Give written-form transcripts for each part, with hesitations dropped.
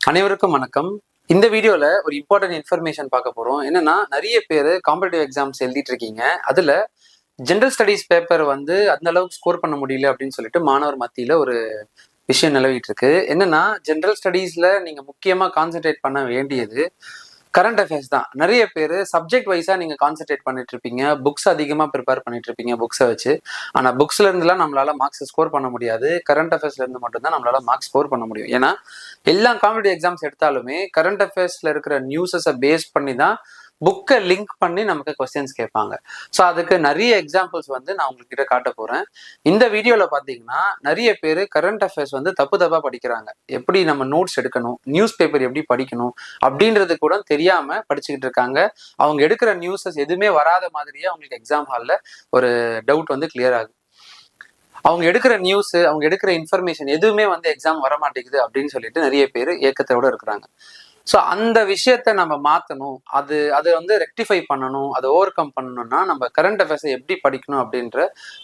அனைவருக்கும் வணக்கம். இந்த வீடியோல ஒரு இம்பார்ட்டன்ட் இன்ஃபர்மேஷன் பார்க்க போறோம். என்னன்னா நிறைய பேர் காம்படிட்டிவ் எக்ஸாம்ஸ் எழுதிட்டு இருக்கீங்க. அதுல ஜெனரல் ஸ்டடீஸ் பேப்பர் வந்து அந்த அளவுக்கு ஸ்கோர் பண்ண முடியல அப்படின்னு சொல்லிட்டு மாணவர் மத்தியில ஒரு விஷயம் நிலவிட்டு இருக்கு. என்னன்னா ஜெனரல் ஸ்டடீஸ்ல நீங்க முக்கியமா கான்சென்ட்ரேட் பண்ண வேண்டியது கரண்ட் அஃபேர்ஸ் தான். நிறைய பேர் சப்ஜெக்ட் வைஸா நீங்க கான்சென்ட்ரேட் பண்ணிட்டு இருப்பீங்க, புக்ஸ் அதிகமா ப்ரிப்பேர் பண்ணிட்டு இருப்பீங்க புக்ஸை வச்சு. ஆனா புக்ஸ்ல இருந்துலாம் நம்மளால மார்க்ஸ் ஸ்கோர் பண்ண முடியாது. கரண்ட் அஃபேர்ஸ்ல இருந்து மட்டும்தான் நம்மளால மார்க்ஸ் ஸ்கோர் பண்ண முடியும். ஏன்னா எல்லா காம்படிட்டிவ் எக்ஸாம்ஸ் எடுத்தாலுமே கரண்ட் அஃபேர்ஸ்ல இருக்கிற நியூஸஸை பேஸ் பண்ணி தான் புக்கை லிங்க் பண்ணி நமக்கு கொஸ்டின்ஸ் கேட்பாங்க. ஸோ அதுக்கு நிறைய எக்ஸாம்பிள்ஸ் வந்து நான் உங்ககிட்ட காட்ட போறேன். இந்த வீடியோல பாத்தீங்கன்னா நிறைய பேர் கரண்ட் அஃபேர்ஸ் வந்து தப்பு தப்பா படிக்கிறாங்க. எப்படி நம்ம நோட்ஸ் எடுக்கணும், நியூஸ் பேப்பர் எப்படி படிக்கணும் அப்படின்றது கூட தெரியாம படிச்சுக்கிட்டு இருக்காங்க. அவங்க எடுக்கிற நியூஸஸ் எதுவுமே வராத மாதிரியே அவங்களுக்கு எக்ஸாம் ஹாலில் ஒரு டவுட் வந்து கிளியர் ஆகுது. அவங்க எடுக்கிற நியூஸ், அவங்க எடுக்கிற இன்ஃபர்மேஷன் எதுவுமே வந்து எக்ஸாம் வர மாட்டேங்குது அப்படின்னு சொல்லிட்டு நிறைய பேர் ஏக்கத்தோட இருக்கிறாங்க. ஸோ அந்த விஷயத்த நம்ம மாற்றணும், அது வந்து ரெக்டிஃபை பண்ணணும், அதை ஓவர் கம் பண்ணணும்னா நம்ம கரண்ட் அஃபேர்ஸை எப்படி படிக்கணும் அப்படின்ற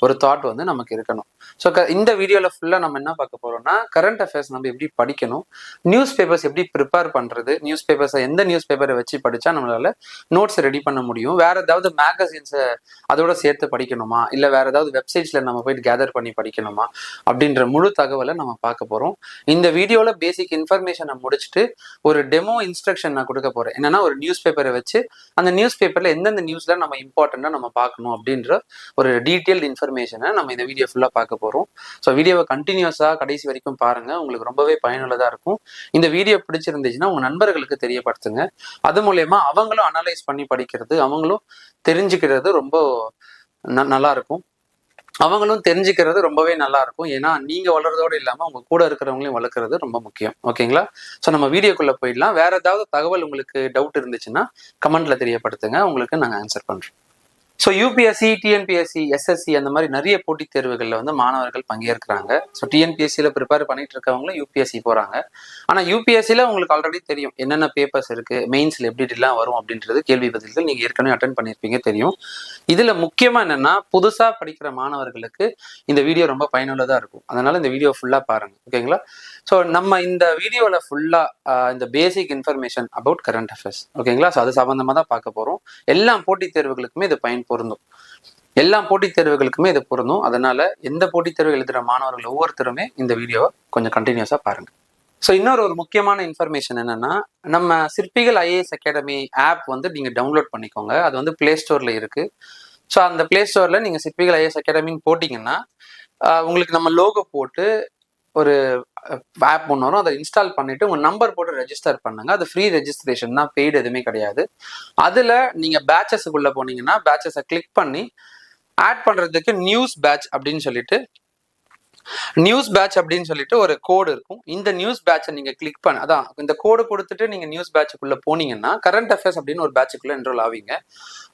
ஒரு தாட் வந்து நமக்கு இருக்கணும். ஸோ இந்த வீடியோவில் ஃபுல்லாக நம்ம என்ன பார்க்க போறோம்னா கரண்ட் அஃபேர்ஸ் நம்ம எப்படி படிக்கணும், நியூஸ் பேப்பர்ஸ் எப்படி ப்ரிப்பேர் பண்ணுறது, நியூஸ் பேப்பர்ஸை எந்த நியூஸ் பேப்பரை வச்சு படித்தா நம்மளால நோட்ஸ் ரெடி பண்ண முடியும், வேற ஏதாவது மேகசின்ஸை அதோட சேர்த்து படிக்கணுமா, இல்லை வேற ஏதாவது வெப்சைட்ஸில் நம்ம போயிட்டு கேதர் பண்ணி படிக்கணுமா அப்படின்ற முழு தகவலை நம்ம பார்க்க போகிறோம். இந்த வீடியோவில் பேசிக் இன்ஃபர்மேஷனை முடிச்சுட்டு ஒரு டெமோ இன்ஸ்ட்ரக்ஷன் நான் கொடுக்க போறேன். என்னன்னா ஒரு நியூஸ் பேப்பரை வச்சு அந்த நியூஸ் பேப்பர்ல எந்தெந்த நியூஸ்ல நம்ம இம்பார்ட்டண்டா நம்ம பார்க்கணும் அப்படின்ற ஒரு டீட்டெயில்டு இன்ஃபர்மேஷனை நம்ம இந்த வீடியோ ஃபுல்லா பார்க்க போறோம். ஸோ வீடியோவை கண்டினியூஸா கடைசி வரைக்கும் பாருங்க, உங்களுக்கு ரொம்பவே பயனுள்ளதா இருக்கும். இந்த வீடியோ பிடிச்சிருந்துச்சுன்னா உங்க நண்பர்களுக்கு தெரியப்படுத்துங்க. அது மூலயமா அவங்களும் அனலைஸ் பண்ணி படிக்கிறது, அவங்களும் தெரிஞ்சுக்கிறது ரொம்ப நல்லா இருக்கும். அவங்களும் தெரிஞ்சுக்கிறது ரொம்பவே நல்லா இருக்கும். ஏன்னா நீங்க வளர்றதோடு இல்லாம உங்க கூட இருக்கிறவங்களையும் வளர்க்கறது ரொம்ப முக்கியம். ஓகேங்களா? ஸோ நம்ம வீடியோக்குள்ள போயிடலாம். வேற ஏதாவது தகவல் உங்களுக்கு டவுட் இருந்துச்சுன்னா கமெண்ட்ல தெரியப்படுத்துங்க, உங்களுக்கு நாங்கள் ஆன்சர் பண்றோம். ஸோ யூபிஎஸ்சி, டிஎன்பிஎஸ்சி, எஸ்எஸ்சி அந்த மாதிரி நிறைய போட்டித் தேர்வுகளில் வந்து மாணவர்கள் பங்கேற்கிறாங்க. ஸோ டிஎன்பிஎஸ்சியில் ப்ரிப்பேர் பண்ணிட்டு இருக்கவங்களும் யூபிஎஸ்சி போகிறாங்க. ஆனால் யூபிஎஸ்சியில் உங்களுக்கு ஆல்ரெடி தெரியும் என்னென்ன பேப்பர்ஸ் இருக்குது, மெயின்ஸில் எப்படிலாம் வரும் அப்படின்றது கேள்வி பதில்கள் நீங்கள் ஏற்கனவே அட்டன் பண்ணியிருப்பீங்க, தெரியும். இதில் முக்கியமாக என்னென்னா புதுசாக படிக்கிற மாணவர்களுக்கு இந்த வீடியோ ரொம்ப பயனுள்ளதாக இருக்கும். அதனால் இந்த வீடியோ ஃபுல்லாக பாருங்கள். ஓகேங்களா? ஸோ நம்ம இந்த வீடியோவில் ஃபுல்லாக இந்த பேசிக் இன்ஃபர்மேஷன் அபவுட் கரண்ட் அஃபேர்ஸ். ஓகேங்களா? ஸோ அது சம்மந்தமாக தான் பார்க்க போகிறோம். எல்லா போட்டித் தேர்வுகளுக்குமே இது பொருந்தும். எல்லா போட்டித் தேர்வுகளுக்குமே இது பொருந்தும். அதனால எந்த போட்டித் தேர்வு எழுதுகிற மாணவர்கள் ஒவ்வொருத்தருமே இந்த வீடியோவை கொஞ்சம் கண்டினியூஸா பாருங்க. ஸோ இன்னொரு முக்கியமான இன்ஃபர்மேஷன் என்னன்னா, நம்ம சிற்பிகள் ஐஏஎஸ் அகாடமி ஆப் வந்து நீங்க டவுன்லோட் பண்ணிக்கோங்க. அது வந்து பிளே ஸ்டோர்ல இருக்கு. ஸோ அந்த பிளே ஸ்டோர்ல நீங்க சிற்பிகள் ஐஏஎஸ் அகாடமின்னு போட்டீங்கன்னா உங்களுக்கு நம்ம லோகோ போட்டு ஒரு ஆப் ஒன்று வரும். அதை இன்ஸ்டால் பண்ணிட்டு உங்க நம்பர் போட்டு ரெஜிஸ்டர் பண்ணுங்க. அது ஃப்ரீ ரெஜிஸ்ட்ரேஷன் தான், பெய்டு எதுவுமே கிடையாது. அதுல நீங்க பேட்சஸுக்குள்ள போனீங்கன்னா பேட்சஸை கிளிக் பண்ணி ஆட் பண்றதுக்கு நியூஸ் பேட்ச் அப்படின்னு சொல்லிட்டு ஒரு கோடு இருக்கும். இந்த நியூஸ் பேட்சை நீங்க கிளிக் பண்ண, அதான் இந்த கோடு கொடுத்துட்டு நீங்க நியூஸ் பேட்சுக்குள்ள போனீங்கன்னா கரண்ட் அஃபேர்ஸ் அப்படின்னு ஒரு பேட்சுக்குள்ள என்ரோல் ஆவீங்க.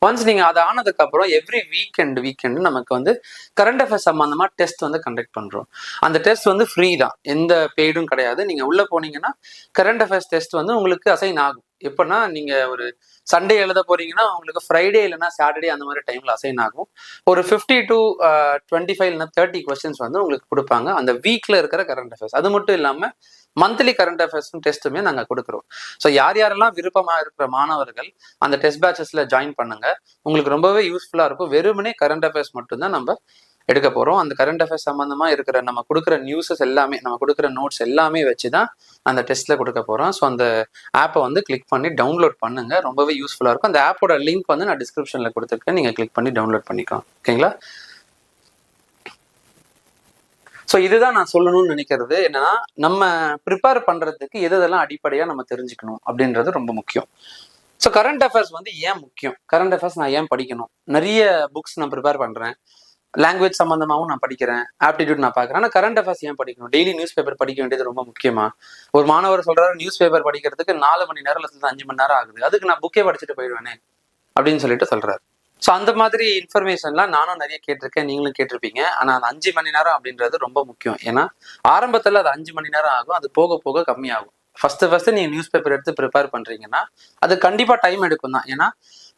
ஒன்ஸ் நீங்க அதை ஆனதுக்கு அப்புறம் எவ்ரி வீக்கெண்ட் நமக்கு வந்து கரண்ட் அஃபேர்ஸ் சம்பந்தமா டெஸ்ட் வந்து கண்டக்ட் பண்றோம். அந்த டெஸ்ட் வந்து ஃப்ரீ தான், எந்த பெய்டும் கிடையாது. நீங்க உள்ள போனீங்கன்னா கரண்ட் அஃபேர்ஸ் டெஸ்ட் வந்து உங்களுக்கு அசைன் ஆகும். எப்படின்னா நீங்க ஒரு சண்டே எழுத போறீங்கன்னா உங்களுக்கு ஃப்ரைடே இல்லைன்னா சாட்டர்டே அந்த மாதிரி டைம்ல அசைன் ஆகும். ஒரு 50 to 25 இல்லைன்னா 30 கொஸ்டின்ஸ் வந்து உங்களுக்கு கொடுப்பாங்க அந்த வீக்ல இருக்கிற கரண்ட் அஃபேர்ஸ். அது மட்டும் இல்லாம மந்த்லி கரண்ட் அஃபேர்ஸ் டெஸ்ட்டுமே நாங்கள் கொடுக்குறோம். ஸோ யாரெல்லாம் விருப்பமா இருக்கிற மாணவர்கள் அந்த டெஸ்ட் பேட்சஸ்ல ஜாயின் பண்ணுங்க, உங்களுக்கு ரொம்பவே யூஸ்ஃபுல்லா இருக்கும். வெறுமனே கரண்ட் அஃபேர்ஸ் மட்டும்தான் நம்ம எடுக்க போறோம். அந்த கரண்ட் அஃபேர்ஸ் சம்பந்தமா இருக்கிற நம்ம கொடுக்குற நியூஸஸ் எல்லாமே, நம்ம கொடுக்குற நோட்ஸ் எல்லாமே வச்சுதான் அந்த டெஸ்ட்ல கொடுக்க போறோம். ஸோ அந்த ஆப்பை வந்து கிளிக் பண்ணி டவுன்லோட் பண்ணுங்க, ரொம்பவே யூஸ்ஃபுல்லா இருக்கும். அந்த ஆப்போட லிங்க் வந்து நான் டிஸ்கிரிப்ஷன்ல கொடுத்துருக்கேன், நீங்க கிளிக் பண்ணி டவுன்லோட் பண்ணிக்கலாம். ஓகேங்களா? ஸோ இதுதான் நான் சொல்லணும்னு நினைக்கிறது. என்னன்னா நம்ம ப்ரிப்பேர் பண்றதுக்கு எதெல்லாம் அடிப்படையா நம்ம தெரிஞ்சுக்கணும் அப்படின்றது ரொம்ப முக்கியம். ஸோ கரண்ட் அஃபேர்ஸ் வந்து ஏன் முக்கியம், கரண்ட் அஃபேர்ஸ் நான் ஏன் படிக்கணும், நிறைய புக்ஸ் நான் ப்ரிப்பேர் பண்றேன், லாங்குவேஜ் சம்பந்தமாகவும் நான் படிக்கிறேன், ஆப்டிடியூட் நான் பார்க்குறேன். ஆனால் கரண்ட் அஃபேர்ஸ் ஏன் படிக்கணும், டெய்லி நியூஸ் பேப்பர் படிக்க வேண்டியது ரொம்ப முக்கியமா? ஒரு மாணவர் சொல்றாரு நியூஸ் பேப்பர் படிக்கிறதுக்கு 4 மணி நேரம் இல்லை 5 மணி நேரம் ஆகுது, அதுக்கு நான் புக்கே படிச்சுட்டு போயிடுவேனே அப்படின்னு சொல்லிட்டு சொல்றாரு. ஸோ அந்த மாதிரி இன்ஃபர்மேஷன்லாம் நானும் நிறைய கேட்டிருக்கேன், நீங்களும் கேட்டிருப்பீங்க. ஆனால் அந்த 5 மணி நேரம் அப்படின்றது ரொம்ப முக்கியம். ஏன்னா ஆரம்பத்தில் அது 5 மணி நேரம் ஆகும், அது போக போக கம்மியாகும். ஃபர்ஸ்ட் நீங்க நியூஸ் பேப்பர் எடுத்து ப்ரிப்பேர் பண்றீங்கன்னா அது கண்டிப்பா டைம் எடுக்கும் தான். ஏன்னா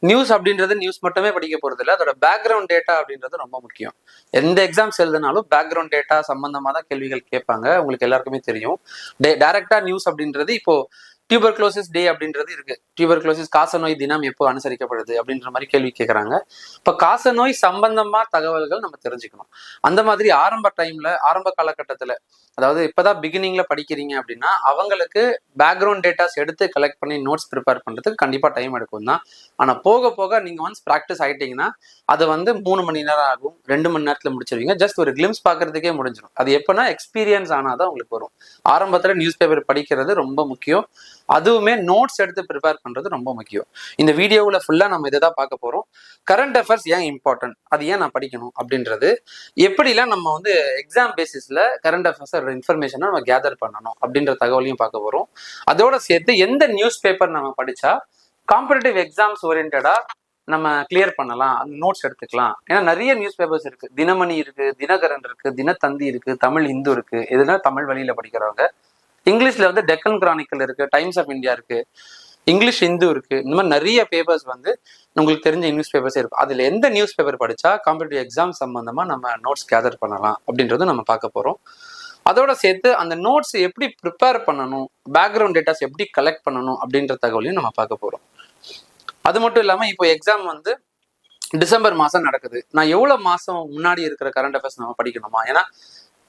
நியூஸ் அப்படின்றது நியூஸ் மட்டுமே படிக்க போறது இல்லை, அதோட பேக்ரவுண்ட் டேட்டா அப்படின்றது ரொம்ப முக்கியம். எந்த எக்ஸாம்ஸ் எழுதினாலும் பேக்ரவுண்ட் டேட்டா சம்பந்தமா தான் கேள்விகள் கேட்பாங்க, உங்களுக்கு எல்லாருக்குமே தெரியும். டைரக்டா நியூஸ் அப்படின்றது இப்போ டியூபர்குலோசிஸ் டே அப்படின்றது இருக்கு. டியூபர்குலோசிஸ் காசநோய் தினம் எப்போ அனுசரிக்கப்படுது அப்படின்ற மாதிரி கேள்வி கேட்கறாங்க. இப்ப காசநோய் சம்பந்தமா தகவல்கள் நம்ம தெரிஞ்சுக்கணும். அந்த மாதிரி ஆரம்ப காலகட்டத்துல, அதாவது இப்பதான் பிகினிங்ல படிக்கிறீங்க அப்படின்னா அவங்களுக்கு பேக்ரவுண்ட் டேட்டாஸ் எடுத்து கலெக்ட் பண்ணி நோட்ஸ் ப்ரிப்பேர் பண்றதுக்கு கண்டிப்பா டைம் எடுக்கும் தான். ஆனா போக போக நீங்க ஒன்ஸ் ப்ராக்டிஸ் ஆயிட்டீங்கன்னா அது 3 மணி நேரம் ஆகும், 2 மணி நேரத்துல முடிச்சிருவீங்க. ஜஸ்ட் ஒரு கிளிம்ஸ் பாக்குறதுக்கே முடிஞ்சிடும். அது எப்பன்னா எக்ஸ்பீரியன்ஸ் ஆனாதான் உங்களுக்கு வரும். ஆரம்பத்துல நியூஸ் பேப்பர் படிக்கிறது ரொம்ப முக்கியம். அதுவுமே நோட்ஸ் எடுத்து ப்ரிப்பேர் பண்றது ரொம்ப முக்கியம். இந்த வீடியோவில் ஃபுல்லா நம்ம இதை தான் பார்க்க போறோம். கரண்ட் அஃபேர்ஸ் ஏன் இம்பார்ட்டன்ட், அது ஏன் நான் படிக்கணும் அப்படின்றது, எப்படிலாம் நம்ம எக்ஸாம் பேசிஸ்ல கரண்ட் அஃபேர்ஸ் இன்ஃபர்மேஷனை நம்ம கேதர் பண்ணணும் அப்படின்ற தகவலையும் பார்க்க போறோம். அதோட சேர்த்து எந்த நியூஸ் பேப்பர் நம்ம படிச்சா காம்படிட்டிவ் எக்ஸாம்ஸ் ஓரியன்டா நம்ம கிளியர் பண்ணலாம், அந்த நோட்ஸ் எடுத்துக்கலாம். ஏன்னா நிறைய நியூஸ் பேப்பர்ஸ் இருக்கு. தினமணி இருக்கு, தினகரன் இருக்கு, தினத்தந்தி இருக்கு, தமிழ் இந்து இருக்கு. எதுனா தமிழ் வழியில படிக்கிறவங்க. இங்கிலீஷ்ல டெக்கன் கிரானிக்கல் இருக்கு, டைம்ஸ் ஆஃப் இந்தியா இருக்கு, இங்கிலீஷ் இந்து இருக்கு. இந்த மாதிரி நிறைய பேப்பர்ஸ் உங்களுக்கு தெரிஞ்ச நியூஸ் பேப்பர்ஸே இருக்கும். அதுல எந்த நியூஸ் பேப்பர் படிச்சா காம்படிட்டிவ் எக்ஸாம் சம்பந்தமா நம்ம நோட்ஸ் கேதர் பண்ணலாம் அப்படின்றத நம்ம பார்க்க போறோம். அதோட சேர்த்து அந்த நோட்ஸ் எப்படி ப்ரிப்பேர் பண்ணணும், பேக்ரவுண்ட் டேட்டாஸ் எப்படி கலெக்ட் பண்ணணும் அப்படின்ற தகவலையும் நம்ம பார்க்க போறோம். அது மட்டும் இல்லாம இப்போ எக்ஸாம் டிசம்பர் மாசம் நடக்குது. நான் எவ்வளவு மாசம் முன்னாடி இருக்கிற கரண்ட் அஃபேர்ஸ் நம்ம படிக்கணுமா? ஏன்னா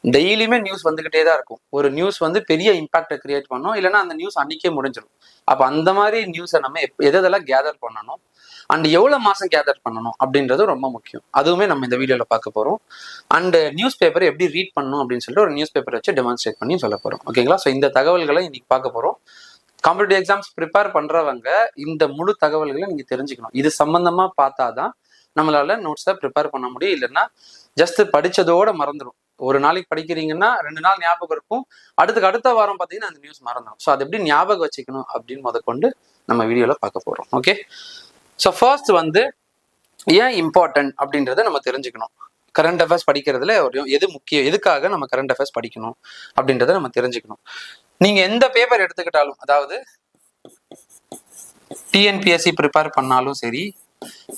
டெய்லியுமே நியூஸ் வந்துகிட்டே தான் இருக்கும். ஒரு நியூஸ் பெரிய இம்பாக்டை கிரியேட் பண்ணும், இல்லைன்னா அந்த நியூஸ் அன்னைக்கே முடிஞ்சிடும். அப்ப அந்த மாதிரி நியூஸை நம்ம எதெல்லாம் கேதர் பண்ணணும் அண்ட் எவ்வளவு மாசம் கேதர் பண்ணணும் அப்படின்றது ரொம்ப முக்கியம். அதுவுமே நம்ம இந்த வீடியோல பார்க்க போறோம். அண்ட் நியூஸ் பேப்பர் எப்படி ரீட் பண்ணணும் அப்படின்னு சொல்லிட்டு ஒரு நியூஸ் பேப்பர் வச்சு டெமான்ஸ்ட்ரேட் பண்ணி சொல்ல போறோம். ஓகேங்களா? ஸோ இந்த தகவல்களை இன்னைக்கு பார்க்க போறோம். காம்படிட்டிவ் எக்ஸாம்ஸ் ப்ரிப்பேர் பண்றவங்க இந்த முழு தகவல்களை நீங்க தெரிஞ்சுக்கணும். இது சம்பந்தமா பார்த்தாதான் நம்மளால நோட்ஸை ப்ரிப்பேர் பண்ண முடியும். இல்லைன்னா ஜஸ்ட் படிச்சதோட மறந்துடும். ஒரு நாளைக்கு படிக்கிறீங்கன்னா 2 நாள் ஞாபகம் இருக்கும், அடுத்த வாரம் பார்த்தீங்கன்னா அந்த நியூஸ் மறந்துடும். ஸோ அது எப்படி ஞாபகம் வச்சுக்கணும் அப்படின்னு முதற்கொண்டு நம்ம வீடியோல பார்க்க போறோம். ஓகே, ஸோ ஃபர்ஸ்ட் ஏன் இம்பார்ட்டன்ட் அப்படின்றத நம்ம தெரிஞ்சுக்கணும். கரண்ட் அஃபேர்ஸ் படிக்கிறதுல எது முக்கியம், எதுக்காக நம்ம கரண்ட் அஃபேர்ஸ் படிக்கணும் அப்படின்றத நம்ம தெரிஞ்சுக்கணும். நீங்க எந்த பேப்பர் எடுத்துக்கிட்டாலும், அதாவது டிஎன்பிஎஸ்சி ப்ரிப்பேர் பண்ணாலும் சரி,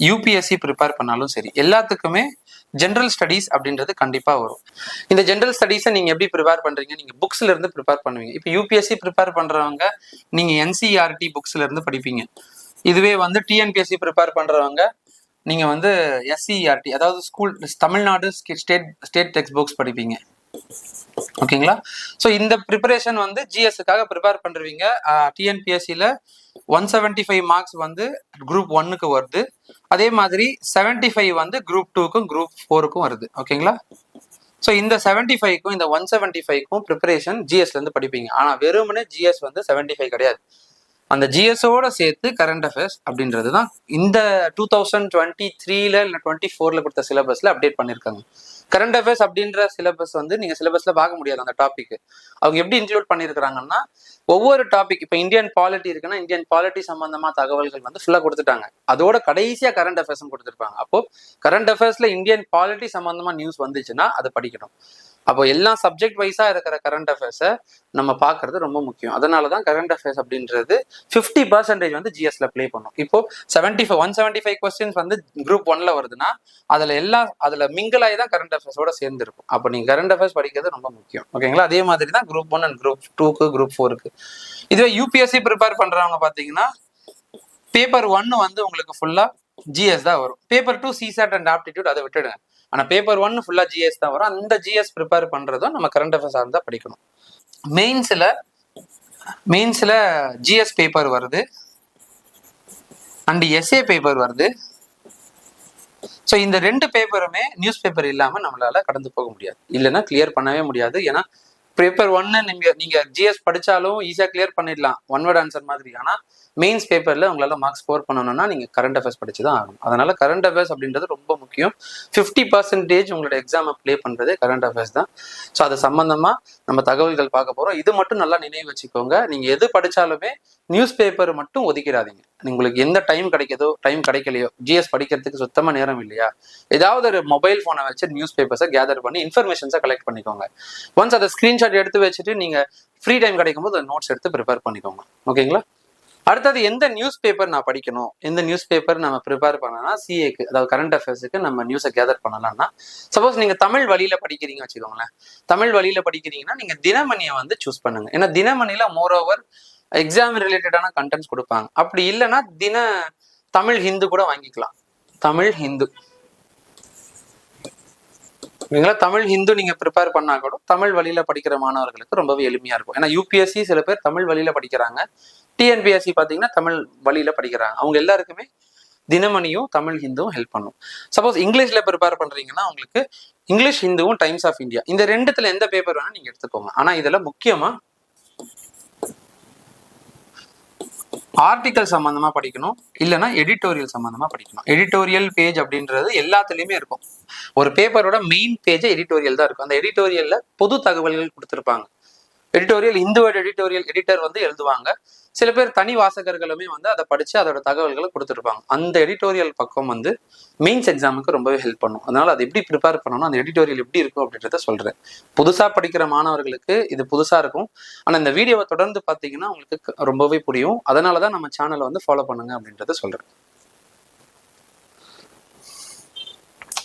யூபிஎஸ்சி ப்ரிப்பேர் பண்ணாலும் சரி, எல்லாத்துக்குமே ஜென்ரல் ஸ்டடீஸ் அப்படின்றது கண்டிப்பா வரும். இந்த ஜென்ரல் ஸ்டடீஸை நீங்க எப்படி ப்ரிப்பேர் பண்றீங்க? நீங்க புக்ஸ்ல இருந்து ப்ரிப்பேர் பண்ணுவீங்க. இப்போ யூபிஎஸ்சி ப்ரிப்பேர் பண்றவங்க நீங்க என்சிஆர்டி புக்ஸ்ல இருந்து படிப்பீங்க. இதுவே டிஎன்பிஎஸ்சி ப்ரிப்பேர் பண்றவங்க நீங்க எஸ்சிஆர்டி, அதாவது school Tamil Nadu state text books படிப்பீங்க. ஓகேங்களா? ஸோ இந்த ப்ரிப்பரேஷன் ஜிஎஸ்க்காக ப்ரிப்பேர் பண்றீங்க. டிஎன்பிஎஸ்சியில் 175 மார்க்ஸ் குரூப் 1க்கு வருது. அதே மாதிரி 75 குரூப் 2க்கும் குரூப் 4க்கும் வருது. ஓகேங்களா? ஸோ இந்த 75க்கும் இந்த 175க்கும் ப்ரிப்பரேஷன் ஜிஎஸ்ல இருந்து படிப்பீங்க. ஆனா வெறுமனே ஜிஎஸ் 75 கிடையாது. அந்த ஜிஎஸோட சேர்த்து கரண்ட் அஃபேர்ஸ் அப்படின்றது தான் இந்த 2023ல இல்லை 24ல கொடுத்த சிலபஸ்ல அப்டேட் பண்ணியிருக்காங்க. கரண்ட் அஃபேர்ஸ் அப்படின்ற சிலபஸ் நீங்க சிலபஸ்ல பார்க்க முடியாது. அந்த டாபிக் அவங்க எப்படி இன்க்ளூட் பண்ணியிருக்கிறாங்கன்னா, ஒவ்வொரு டாபிக், இப்போ இந்தியன் பாலிட்டி இருக்குன்னா இந்தியன் பாலிட்டி சம்பந்தமா தகவல்கள் ஃபுல்லா கொடுத்துட்டாங்க. அதோட கடைசியா கரண்ட் அஃபேர்ஸ் கொடுத்துருப்பாங்க. அப்போ கரண்ட் அஃபேர்ஸ்ல இந்தியன் பாலிட்டி சம்பந்தமா நியூஸ் வந்துச்சுன்னா அதை படிக்கணும். அப்போ எல்லா சப்ஜெக்ட் வைஸா இருக்கிற கரண்ட் அஃபேர்ஸை நம்ம பார்க்கறது ரொம்ப முக்கியம். அதனாலதான் கரண்ட் அஃபேர்ஸ் அப்படின்றது 50% ஜிஎஸ்ல பிளே பண்ணும். இப்போ 175 கொஸ்டின்ஸ் குரூப் 1ல வருதுன்னா அதுல மிங்கிள் ஆகி தான் கரண்ட் அஃபேர்ஸோட சேர்ந்து இருக்கும். அப்போ நீங்க கரண்ட் அஃபேர்ஸ் படிக்கிறது ரொம்ப முக்கியம். ஓகேங்களா? அதே மாதிரி தான் குரூப் 1 அண்ட் குரூப் 2க்கு குரூப் 4க்கு. இதுவே யூபிஎஸ்சி ப்ரிப்பேர் பண்றவங்க பாத்தீங்கன்னா பேப்பர் 1 உங்களுக்கு ஃபுல்லா ஜிஎஸ் தான் வரும். பேப்பர் 2 சிசாட் அண்ட் ஆப்டிடியூட் அதை விட்டுடுங்க. ஆனா பேப்பர் 1 ஃபுல்லா ஜிஎஸ் தான் வரும். அந்த ஜிஎஸ் ப்ரிப்பேர் பண்றதும் நம்ம கரண்ட் அஃபேர்ஸா இருந்தா படிக்கணும். மெயின்ஸ்ல ஜிஎஸ் பேப்பர் வருது அண்ட் எஸ்ஏ பேப்பர் வருது. ஸோ இந்த 2 பேப்பருமே நியூஸ் பேப்பர் இல்லாம நம்மளால கடந்து போக முடியாது, இல்லைன்னா கிளியர் பண்ணவே முடியாது. ஏன்னா பேப்பர் 1 நீங்க ஜிஎஸ் படிச்சாலும் ஈஸியா கிளியர் பண்ணிடலாம், ஒன் வேர்ட் ஆன்சர் மாதிரி. ஆனா மெயின்ஸ் பேப்பர்ல உங்களால மார்க்ஸ் ஸ்கோர் பண்ணணும்னா நீங்க கரண்ட் அஃபேர்ஸ் படிச்சு தான் ஆகணும். அதனால கரண்ட் அஃபேர்ஸ் அப்படின்றது ரொம்ப முக்கியம். 50% உங்களோட எக்ஸாமை பிளே பண்றதே கரண்ட் அஃபேர்ஸ் தான். ஸோ அது சம்பந்தமா நம்ம தகவல்கள் பார்க்க போறோம். இது மட்டும் நல்லா நினைவு வச்சுக்கோங்க. நீங்க எது படிச்சாலுமே நியூஸ் பேப்பர் மட்டும் ஒதுக்கிடாதீங்க. உங்களுக்கு எந்த டைம் கிடைக்கலையோ, ஜிஎஸ் படிக்கிறதுக்கு சுத்தமா நேரம் இல்லையா, ஏதாவது ஒரு மொபைல் போனை வச்சு நியூஸ் பேப்பர்ஸை கேதர் பண்ணி இன்ஃபர்மேஷன்ஸை கலெக்ட் பண்ணிக்கோங்க. ஒன்ஸ் அதை ஸ்கிரீன்ஷாட் எடுத்து வச்சுட்டு நீங்க ஃப்ரீ டைம் கிடைக்கும் போது நோட்ஸ் எடுத்து ப்ரிப்பேர் பண்ணிக்கோங்க. ஓகேங்களா? அடுத்தது எந்த நியூஸ் பேப்பர் நான் படிக்கணும், எந்த நியூஸ் பேப்பர் நம்ம ப்ரிப்பேர் பண்ணனா சிஏக்கு, அதாவது கரண்ட் அஃபேர்ஸுக்கு நம்ம நியூஸை கேதர் பண்ணலாம்னா, சப்போஸ் நீங்க தமிழ் வழியில படிக்கிறீங்க வச்சுக்கோங்களேன். தமிழ் வழியில படிக்கிறீங்கன்னா நீங்க தினமணியை வந்து சூஸ் பண்ணுங்க. ஏன்னா தினமணியில மோர் ஓவர் எக்ஸாம் ரிலேட்டடான கண்டென்ட்ஸ் கொடுப்பாங்க. அப்படி இல்லைன்னா தமிழ் ஹிந்து கூட வாங்கிக்கலாம். தமிழ் ஹிந்து, நீங்களா தமிழ் ஹிந்து நீங்க ப்ரிப்பேர் பண்ணா கூட தமிழ் வழியில படிக்கிற மாணவர்களுக்கு ரொம்பவே எளிமையா இருக்கும். ஏன்னா யூபிஎஸ்சி சில பேர் தமிழ் வழியில படிக்கிறாங்க, டிஎன்பிஎஸ்சி பாத்தீங்கன்னா தமிழ் வழியில படிக்கிறாங்க. அவங்க எல்லாருக்குமே தினமணியும் தமிழ் ஹிந்துவும் ஹெல்ப் பண்ணும். சப்போஸ் இங்கிலீஷ்ல ப்ரிப்பேர் பண்றீங்கன்னா உங்களுக்கு இங்கிலீஷ் ஹிந்துவும் டைம்ஸ் ஆஃப் இந்தியா, இந்த ரெண்டுத்துல எந்த பேப்பர் வேணா நீங்க எடுத்துக்கோங்க. ஆனா இதுல முக்கியமா ஆர்டிகல் சம்பந்தமா படிக்கணும், இல்லைன்னா எடிட்டோரியல் சம்பந்தமா படிக்கணும். எடிட்டோரியல் பேஜ் அப்படின்றது எல்லாத்துலயுமே இருக்கும். ஒரு பேப்பரோட மெயின் பேஜ் எடிட்டோரியல் தான் இருக்கும். அந்த எடிட்டோரியல்ல பொது தகவல்கள் கொடுத்துருப்பாங்க. எடிட்டோரியல் இந்துவோட எடிட்டோரியல் எடிட்டர் வந்து எழுதுவாங்க. சில பேர் தனி வாசகர்களுமே வந்து அதை படிச்சு அதோட தகவல்களை கொடுத்துருப்பாங்க. அந்த எடிட்டோரியல் பக்கம் வந்து மெயின்ஸ் எக்ஸாமுக்கு ரொம்பவே ஹெல்ப் பண்ணும். அதனால அது எப்படி ப்ரிப்பேர் பண்ணணும், அந்த எடிட்டோரியல் எப்படி இருக்கும் அப்படின்றத சொல்றேன். புதுசா படிக்கிற மாணவர்களுக்கு இது புதுசா இருக்கும். ஆனா இந்த வீடியோவை தொடர்ந்து பார்த்தீங்கன்னா உங்களுக்கு ரொம்பவே புரியும். அதனாலதான் நம்ம சேனலை வந்து ஃபாலோ பண்ணுங்க அப்படின்றத சொல்றேன்.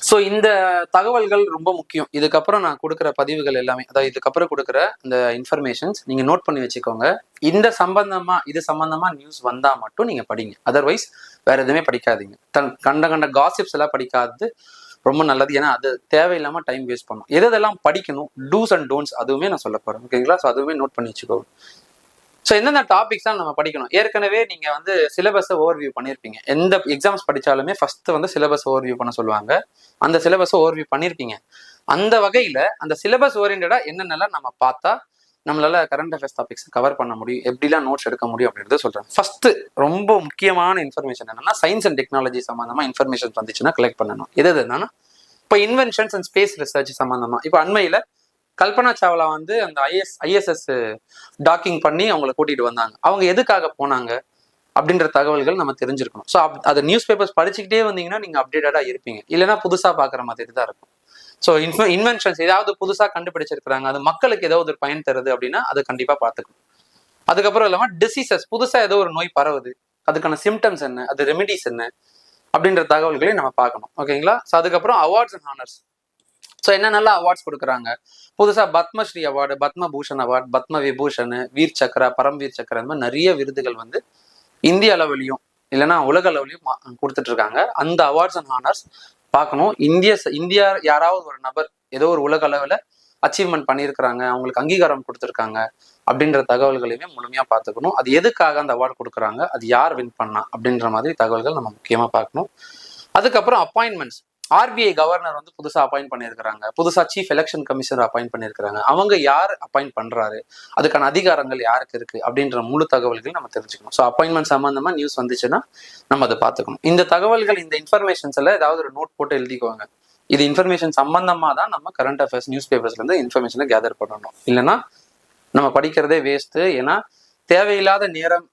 ஸோ இந்த தகவல்கள் ரொம்ப முக்கியம். இதுக்கப்புறம் நான் கொடுக்குற பதிவுகள் எல்லாமே, அதாவது இதுக்கப்புறம் கொடுக்குற இந்த இன்ஃபர்மேஷன்ஸ் நீங்க நோட் பண்ணி வச்சுக்கோங்க. இது சம்பந்தமா நியூஸ் வந்தா மட்டும் நீங்க படிங்க. அதர்வைஸ் வேற எதுவுமே படிக்காதீங்க. கண்ட காசிப்ஸ் எல்லாம் படிக்காதது ரொம்ப நல்லது. ஏன்னா அது தேவையில்லாம டைம் வேஸ்ட் பண்ணும். எதெல்லாம் படிக்கணும், டூஸ் அண்ட் டோன்ட்ஸ், அதுவுமே நான் சொல்ல போறேன். ஓகேங்களா? ஸோ அதுவுமே நோட் பண்ணி வச்சுக்கோங்க. ஸோ எந்தெந்த டாபிக்ஸ் தான் நம்ம படிக்கணும், ஏற்கனவே நீங்க வந்து சிலபஸை ஓவர்வியூ பண்ணியிருப்பீங்க. எந்த எக்ஸாம்ஸ் படிச்சாலுமே ஃபர்ஸ்ட் வந்து சிலபஸ் ஓவர்வியூ பண்ண சொல்லுவாங்க. அந்த சிலபஸை ஓவர்வியூ பண்ணியிருப்பீங்க. அந்த வகையில அந்த சிலபஸ் ஓரியன்டா என்னென்னலாம் நம்ம பார்த்தா நம்மளால கரண்ட் அஃபேர்ஸ் டாபிக்ஸ் கவர் பண்ண முடியும், எப்படிலாம் நோட்ஸ் எடுக்க முடியும் அப்படின்றத சொல்றேன். ஃபர்ஸ்ட் ரொம்ப முக்கியமான இன்ஃபர்மேஷன் என்னன்னா, சயின்ஸ் அண்ட் டெக்னாலஜி சம்பந்தமா இன்ஃபர்மேஷன் வந்துச்சுன்னா கலெக்ட் பண்ணணும். என்னன்னா இப்போ இன்வென்ஷன்ஸ் அண்ட் ஸ்பேஸ் ரிசர்ச் சம்பந்தமா இப்போ அண்மையில கல்பனா சாவ்லா வந்து அந்த ஐஎஸ்எஸ் டாக்கிங் பண்ணி அவங்களை கூட்டிட்டு வந்தாங்க. அவங்க எதுக்காக போனாங்க அப்படின்ற தகவல்கள் நம்ம தெரிஞ்சிருக்கணும். ஸோ அதை நியூஸ் பேப்பர்ஸ் படிச்சுக்கிட்டே வந்தீங்கன்னா நீங்க அப்டேட்டடா இருப்பீங்க. இல்லைன்னா புதுசா பாக்குற மாதிரி தான் இருக்கும். ஸோ இன்வென்ஷன்ஸ் ஏதாவது புதுசா கண்டுபிடிச்சிருக்கிறாங்க, அது மக்களுக்கு ஏதாவது ஒரு பயன் தருது அப்படின்னா அது கண்டிப்பா பார்த்துக்கணும். அதுக்கப்புறம் இல்லாம டிசீசஸ், புதுசா ஏதோ ஒரு நோய் பரவுது, அதுக்கான சிம்டம்ஸ் என்ன, அது ரெமிடிஸ் என்ன அப்படின்ற தகவல்களையும் நம்ம பார்க்கணும். ஓகேங்களா? ஸோ அதுக்கப்புறம் அவார்ட்ஸ் அண்ட் ஹானர்ஸ். ஸோ என்ன நல்ல அவார்ட்ஸ் கொடுக்குறாங்க, புதுசா பத்மஸ்ரீ அவார்டு, பத்மபூஷன் அவார்டு, பத்ம விபூஷன், வீர் சக்ரா, பரம்வீர் சக்ரா, இந்த மாதிரி நிறைய விருதுகள் வந்து இந்திய அளவுலையும் இல்லைன்னா உலக அளவுலையும் கொடுத்துட்டு இருக்காங்க. அந்த அவார்ட்ஸ் அண்ட் ஹானர்ஸ் பார்க்கணும். இந்தியா யாராவது ஒரு நபர் ஏதோ ஒரு உலக அளவில் அச்சீவ்மெண்ட் பண்ணியிருக்கிறாங்க, அவங்களுக்கு அங்கீகாரம் கொடுத்துருக்காங்க அப்படின்ற தகவல்களையுமே முழுமையா பார்த்துக்கணும். அது எதுக்காக அந்த அவார்டு கொடுக்குறாங்க, அது யார் வின் பண்ணா அப்படின்ற மாதிரி தகவல்கள் நம்ம முக்கியமா பார்க்கணும். அதுக்கப்புறம் அப்பாயின்மெண்ட்ஸ். ஆர்பிஐ கவர்னர் வந்து புதுசா அப்பாயிண்ட் பண்ணியிருக்கிறாங்க, புதுசா சீஃப் எலெக்ஷன் கமிஷனர் அப்பாயிண்ட் பண்ணியிருக்கிறாங்க. அவங்க யார் அப்பாயிண்ட் பண்றாரு, அதுக்கான அதிகாரங்கள் யாருக்கு இருக்கு அப்படின்ற முழு தகவல்கள் நம்ம தெரிஞ்சுக்கணும். ஸோ அப்பாயின்மெண்ட் சம்பந்தமா நியூஸ் வந்துச்சுன்னா நம்ம அதை பார்த்துக்கணும். இந்த தகவல்கள், இந்த இன்ஃபர்மேஷன்ஸ் எல்லாம் ஏதாவது ஒரு நோட் போட்டு எழுதிக்குவாங்க. இது இன்ஃபர்மேஷன் சம்பந்தமா தான் நம்ம கரண்ட் அஃபேர்ஸ் நியூஸ் பேப்பர்ஸ்ல இருந்து இன்ஃபர்மேஷனை கேதர் பண்ணணும். இல்லைன்னா நம்ம படிக்கிறதே வேஸ்ட். ஏன்னா தேவையில்லாத நேரம்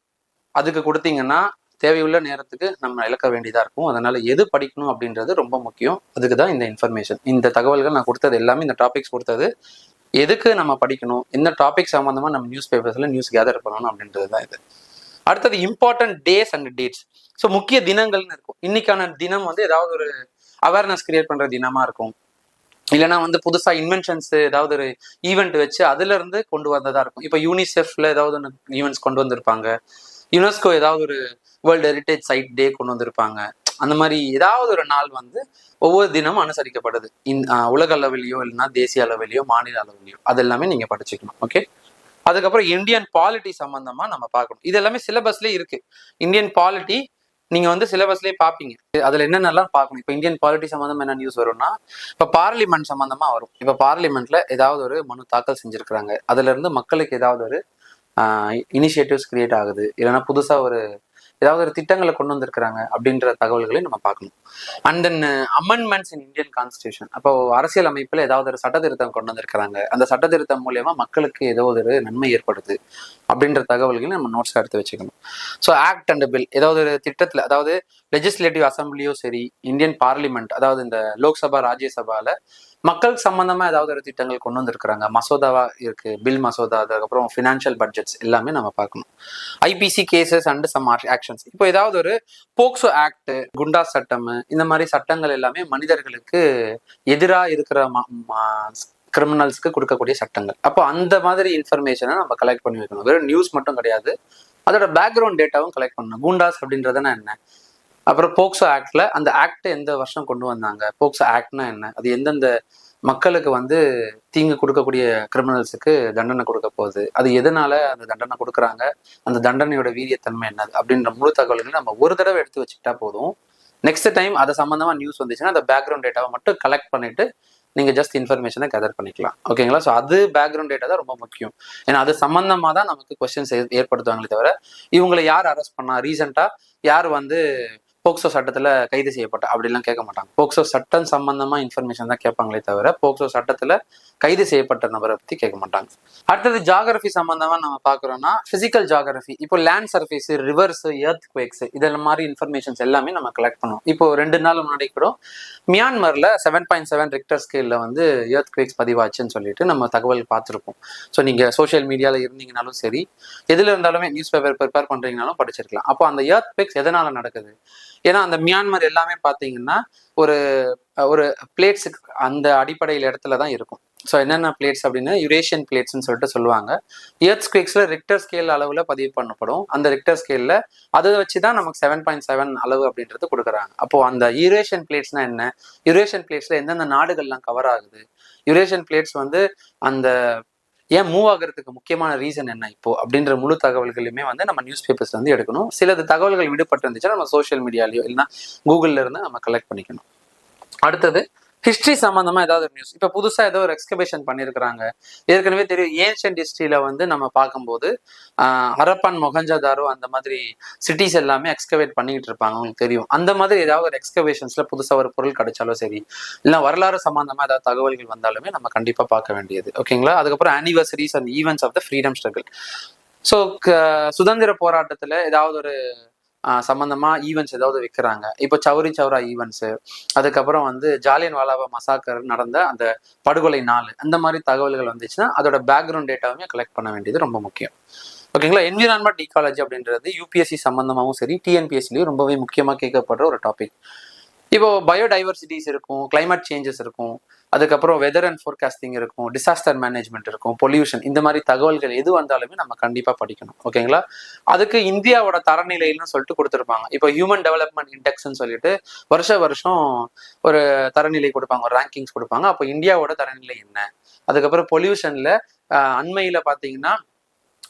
அதுக்கு கொடுத்தீங்கன்னா தேவையுள்ள நேரத்துக்கு நம்ம இழக்க வேண்டியதா இருக்கும். அதனால எது படிக்கணும் அப்படின்றது ரொம்ப முக்கியம். அதுக்கு தான் இந்த இன்ஃபர்மேஷன், இந்த தகவல்கள் நான் கொடுத்தது எல்லாமே, இந்த டாபிக்ஸ் கொடுத்தது எதுக்கு நம்ம படிக்கணும், எந்த டாபிக் சம்பந்தமா நம்ம நியூஸ் பேப்பர்ஸ்ல நியூஸ் கேதர் பண்ணணும் அப்படின்றது தான் இது. அடுத்தது important days and dads. So முக்கிய தினங்கள்னு இருக்கும். இன்னைக்கான தினம் வந்து ஏதாவது ஒரு அவேர்னஸ் கிரியேட் பண்ற தினமா இருக்கும், இல்லைன்னா வந்து புதுசா இன்வென்ஷன்ஸ் ஏதாவது ஒரு ஈவெண்ட் வச்சு அதுல இருந்து கொண்டு வந்ததா இருக்கும். இப்போ யூனிசெஃப்ல ஏதாவது ஈவெண்ட்ஸ் கொண்டு வந்திருப்பாங்க, யுனெஸ்கோ ஏதாவது ஒரு வேர்ல்டு ஹெரிட்டேஜ் சைட் டே கொண்டு வந்திருப்பாங்க. அந்த மாதிரி ஏதாவது ஒரு நாள் வந்து ஒவ்வொரு தினமும் அனுசரிக்கப்படுது, உலக அளவிலையோ இல்லைன்னா தேசிய அளவிலையோ மாநில அளவிலையோ, அது எல்லாமே நீங்க படிச்சுக்கணும். ஓகே. அதுக்கப்புறம் இந்தியன் பாலிட்டி சம்பந்தமா நம்ம பார்க்கணும். இது எல்லாமே சிலபஸ்லேயே இருக்கு. இந்தியன் பாலிட்டி நீங்க வந்து சிலபஸ்லேயே பார்ப்பீங்க. அதுல என்னென்னலாம் பார்க்கணும். இப்போ இந்தியன் பாலிட்டி சம்பந்தமா என்ன நியூஸ் வரும்னா, இப்போ பார்லிமெண்ட் சம்பந்தமா வரும். இப்போ பார்லிமெண்ட்ல ஏதாவது ஒரு மனு தாக்கல் செஞ்சிருக்கிறாங்க, அதுல இருந்து மக்களுக்கு ஏதாவது ஒரு இனிஷியேட்டிவ்ஸ் கிரியேட் ஆகுது, இல்லைன்னா புதுசா ஏதாவது ஒரு திட்டங்களை கொண்டு வந்திருக்கிறாங்க அப்படின்ற தகவல்களை நம்ம பார்க்கணும். And then amendments in Indian constitution. அப்போ அரசியல் அமைப்புல ஏதாவது ஒரு சட்ட திருத்தம் கொண்டு வந்திருக்கிறாங்க, அந்த சட்ட திருத்தம் மூலியமா மக்களுக்கு ஏதோ ஒரு நன்மை ஏற்படுது அப்படின்ற தகவல்களை நம்ம நோட்ஸ் எடுத்து வச்சுக்கணும். ஸோ ஆக்ட் அண்ட் பில், ஏதாவது ஒரு திட்டத்துல, அதாவது லெஜிஸ்லேட்டிவ் அசம்பிளியோ சரி, இந்தியன் பார்லிமெண்ட், அதாவது இந்த லோக்சபா ராஜ்யசபால மக்களுக்கு சம்பந்தமா ஏதாவது ஒரு திட்டங்கள் கொண்டு வந்திருக்கிறாங்க, மசோதாவா இருக்கு, பில் மசோதா, அதுக்கப்புறம் ஃபினான்ஷியல் பட்ஜெட்ஸ் எல்லாமே நம்ம பார்க்கணும். IPC cases and some actions. இப்போ ஏதாவது ஒரு போக்சோ ஆக்ட், குண்டா சட்டம், இந்த மாதிரி சட்டங்கள் எல்லாமே மனிதர்களுக்கு எதிராக இருக்கிற கிரிமினல்ஸ்க்கு கொடுக்கக்கூடிய சட்டங்கள். அப்போ அந்த மாதிரி இன்ஃபர்மேஷனை நம்ம கலெக்ட் பண்ணி வைக்கணும். வெறும் நியூஸ் மட்டும் கிடையாது, அதோட பேக்ரவுண்ட் டேட்டாவும் கலெக்ட் பண்ணணும். குண்டாஸ் அப்படின்றதுனா என்ன, அப்புறம் போக்சோ ஆக்ட்ல அந்த ஆக்ட் எந்த வருஷம் கொண்டு வந்தாங்க, போக்சோ ஆக்ட்னா என்ன, அது எந்தெந்த மக்களுக்கு வந்து தீங்கு கொடுக்கக்கூடிய கிரிமினல்ஸுக்கு தண்டனை கொடுக்க போகுது, அது எதனால அந்த தண்டனை கொடுக்குறாங்க, அந்த தண்டனையோட வீரியத்தன்மை என்னது அப்படின்ற முழு தகவல்களை நம்ம ஒரு தடவை எடுத்து வச்சுக்கிட்டா போதும். நெக்ஸ்ட் டைம் அதை சம்பந்தமா நியூஸ் வந்துச்சுன்னா அந்த பேக்ரவுண்ட் டேட்டாவை மட்டும் கலெக்ட் பண்ணிட்டு நீங்க ஜஸ்ட் இன்ஃபர்மேஷனை கேதர் பண்ணிக்கலாம். ஓகேங்களா? ஸோ அது பேக்ரவுண்ட் டேட்டா தான் ரொம்ப முக்கியம். ஏன்னா அது சம்பந்தமா தான் நமக்கு கொஸ்டின்ஸ் ஏற்படுத்துவாங்களே தவிர இவங்களை யார் அரெஸ்ட் பண்ணா, ரீசெண்டா யார் வந்து போக்சோ சட்டத்துல கைது செய்யப்பட்ட அப்படிலாம் கேட்க மாட்டாங்க. போக்சோ சட்டம் சம்பந்தமா இன்ஃபர்மேஷன் தான் கேட்பாங்களே தவிர போக்சோ சட்டத்துல கைது செய்யப்பட்ட நபரை பத்தி கேட்க மாட்டாங்க. அடுத்தது ஜாகிரபி சம்பந்தமா நம்ம பாக்குறோம்னா பிசிக்கல் ஜாகிரபி. இப்போ land surface, reverse, earth quakes, இதெல்லாம் மாதிரி இன்ஃபர்மேஷன்ஸ் எல்லாமே நம்ம கலெக்ட் பண்ணுவோம். இப்போ 2 நாள் முன்னாடி கூட மியான்மர்ல 7.7 ரிக்டர் ஸ்கேல்ல வந்து எர்த் குவேக்ஸ் பதிவாச்சுன்னு சொல்லிட்டு நம்ம தகவல் பார்த்துருப்போம். ஸோ நீங்க சோஷியல் மீடியால இருந்தீங்கனாலும் சரி, எதுல இருந்தாலுமே நியூஸ் பேப்பர் ப்ரிப்பேர் பண்றீங்கனாலும் படிச்சிருக்கலாம். அப்போ அந்த எர்த் குவேக்ஸ் எதனால நடக்குது? ஏன்னா அந்த மியான்மர் எல்லாமே பார்த்தீங்கன்னா ஒரு ஒரு பிளேட்ஸுக்கு அந்த அடிப்படையில் இடத்துல தான் இருக்கும். ஸோ என்னென்ன பிளேட்ஸ் அப்படின்னா யுரேஷியன் பிளேட்ஸ்ன்னு சொல்லிட்டு சொல்லுவாங்க. எர்த் ஸ்குவேக்ஸ்ல ரிக்டர் ஸ்கேல் அளவில் பதிவு பண்ணப்படும். அந்த ரிக்டர் ஸ்கேல்ல அதை வச்சு தான் நமக்கு 7.7 அளவு அப்படின்றது கொடுக்குறாங்க. அப்போ அந்த யுரேஷியன் பிளேட்ஸ்னா என்ன, யுரேஷியன் பிளேட்ஸ்ல எந்தெந்த நாடுகள்லாம் கவர் ஆகுது, யுரேஷியன் பிளேட்ஸ் வந்து அந்த ஏன் மூவ் ஆகிறதுக்கு முக்கியமான ரீசன் என்ன இப்போ அப்படின்ற முழு தகவல்களுமே வந்து நம்ம நியூஸ் பேப்பர்ஸ்ல இருந்து எடுக்கணும். சிலது தகவல்கள் விடுபட்டு இருந்துச்சுன்னா நம்ம சோஷியல் மீடியாலயோ இல்லைன்னா கூகுள்ல இருந்து நம்ம கலெக்ட் பண்ணிக்கணும். அடுத்தது ஹிஸ்டரி சம்பந்தமா ஏதாவது ஒரு நியூஸ். இப்ப புதுசா ஏதோ ஒரு எக்ஸ்கவேஷன் பண்ணிருக்கிறாங்க. ஏற்கனவே தெரியும் ஏன்ஷியன்ட் ஹிஸ்டரியில வந்து நம்ம பார்க்கும்போது ஹரப்பன், மொஹஞ்சதாரோ அந்த மாதிரி சிட்டிஸ் எல்லாமே எக்ஸ்கவேட் பண்ணிக்கிட்டு இருப்பாங்க, உங்களுக்கு தெரியும். அந்த மாதிரி ஏதாவது ஒரு எக்ஸ்கவேஷன்ஸ்ல புதுசா ஒரு பொருள் கிடைச்சாலும் சரி, இல்ல வரலாறு சம்பந்தமா ஏதாவது தகவல்கள் வந்தாலுமே நம்ம கண்டிப்பா பார்க்க வேண்டியது. ஓகேங்களா? அதுக்கப்புறம் anniversaries and events of the freedom struggle. So சுதந்திர போராட்டத்துல ஏதாவது ஒரு சம்பந்தமா ஈவெண்ட்ஸ் ஏதாவது வைக்கிறாங்க. இப்போ சௌரி சௌரா ஈவெண்ட்ஸ், அதுக்கப்புறம் வந்து ஜாலியன் வாலாபா மசாக்கர் நடந்த அந்த படுகொலை நாள், அந்த மாதிரி தகவல்கள் வந்துச்சுன்னா அதோட பேக்ரவுண்ட் டேட்டாவுமே கலெக்ட் பண்ண வேண்டியது ரொம்ப முக்கியம். ஓகேங்களா? என்விரான்மெண்ட் ஈக்காலஜி அப்படின்றது யூபிஎஸ்சி சம்பந்தமாகவும் சரி, டிஎன்பிஎஸ்சிலையும் ரொம்பவே முக்கியமா கேட்கப்படுற ஒரு டாபிக். இப்போ பயோடைவர்சிட்டிஸ் இருக்கும், கிளைமேட் சேஞ்சஸ் இருக்கும், அதுக்கப்புறம் வெதர் அண்ட் ஃபோர்காஸ்டிங் இருக்கும், டிசாஸ்டர் மேனேஜ்மெண்ட் இருக்கும், பொல்யூஷன், இந்த மாதிரி தகவல்கள் எது வந்தாலுமே நம்ம கண்டிப்பா படிக்கணும். ஓகேங்களா? அதுக்கு இந்தியாவோட தரநிலைன்னு சொல்லிட்டு கொடுத்துருப்பாங்க. இப்போ ஹியூமன் டெவலப்மெண்ட் இண்டெக்ஸ்ன்னு சொல்லிட்டு வருஷம் ஒரு தரநிலை கொடுப்பாங்க, ஒரு ரேங்கிங்ஸ் கொடுப்பாங்க. அப்போ இந்தியாவோட தரநிலை என்ன, அதுக்கப்புறம் பொல்யூஷன்ல அண்மையில பாத்தீங்கன்னா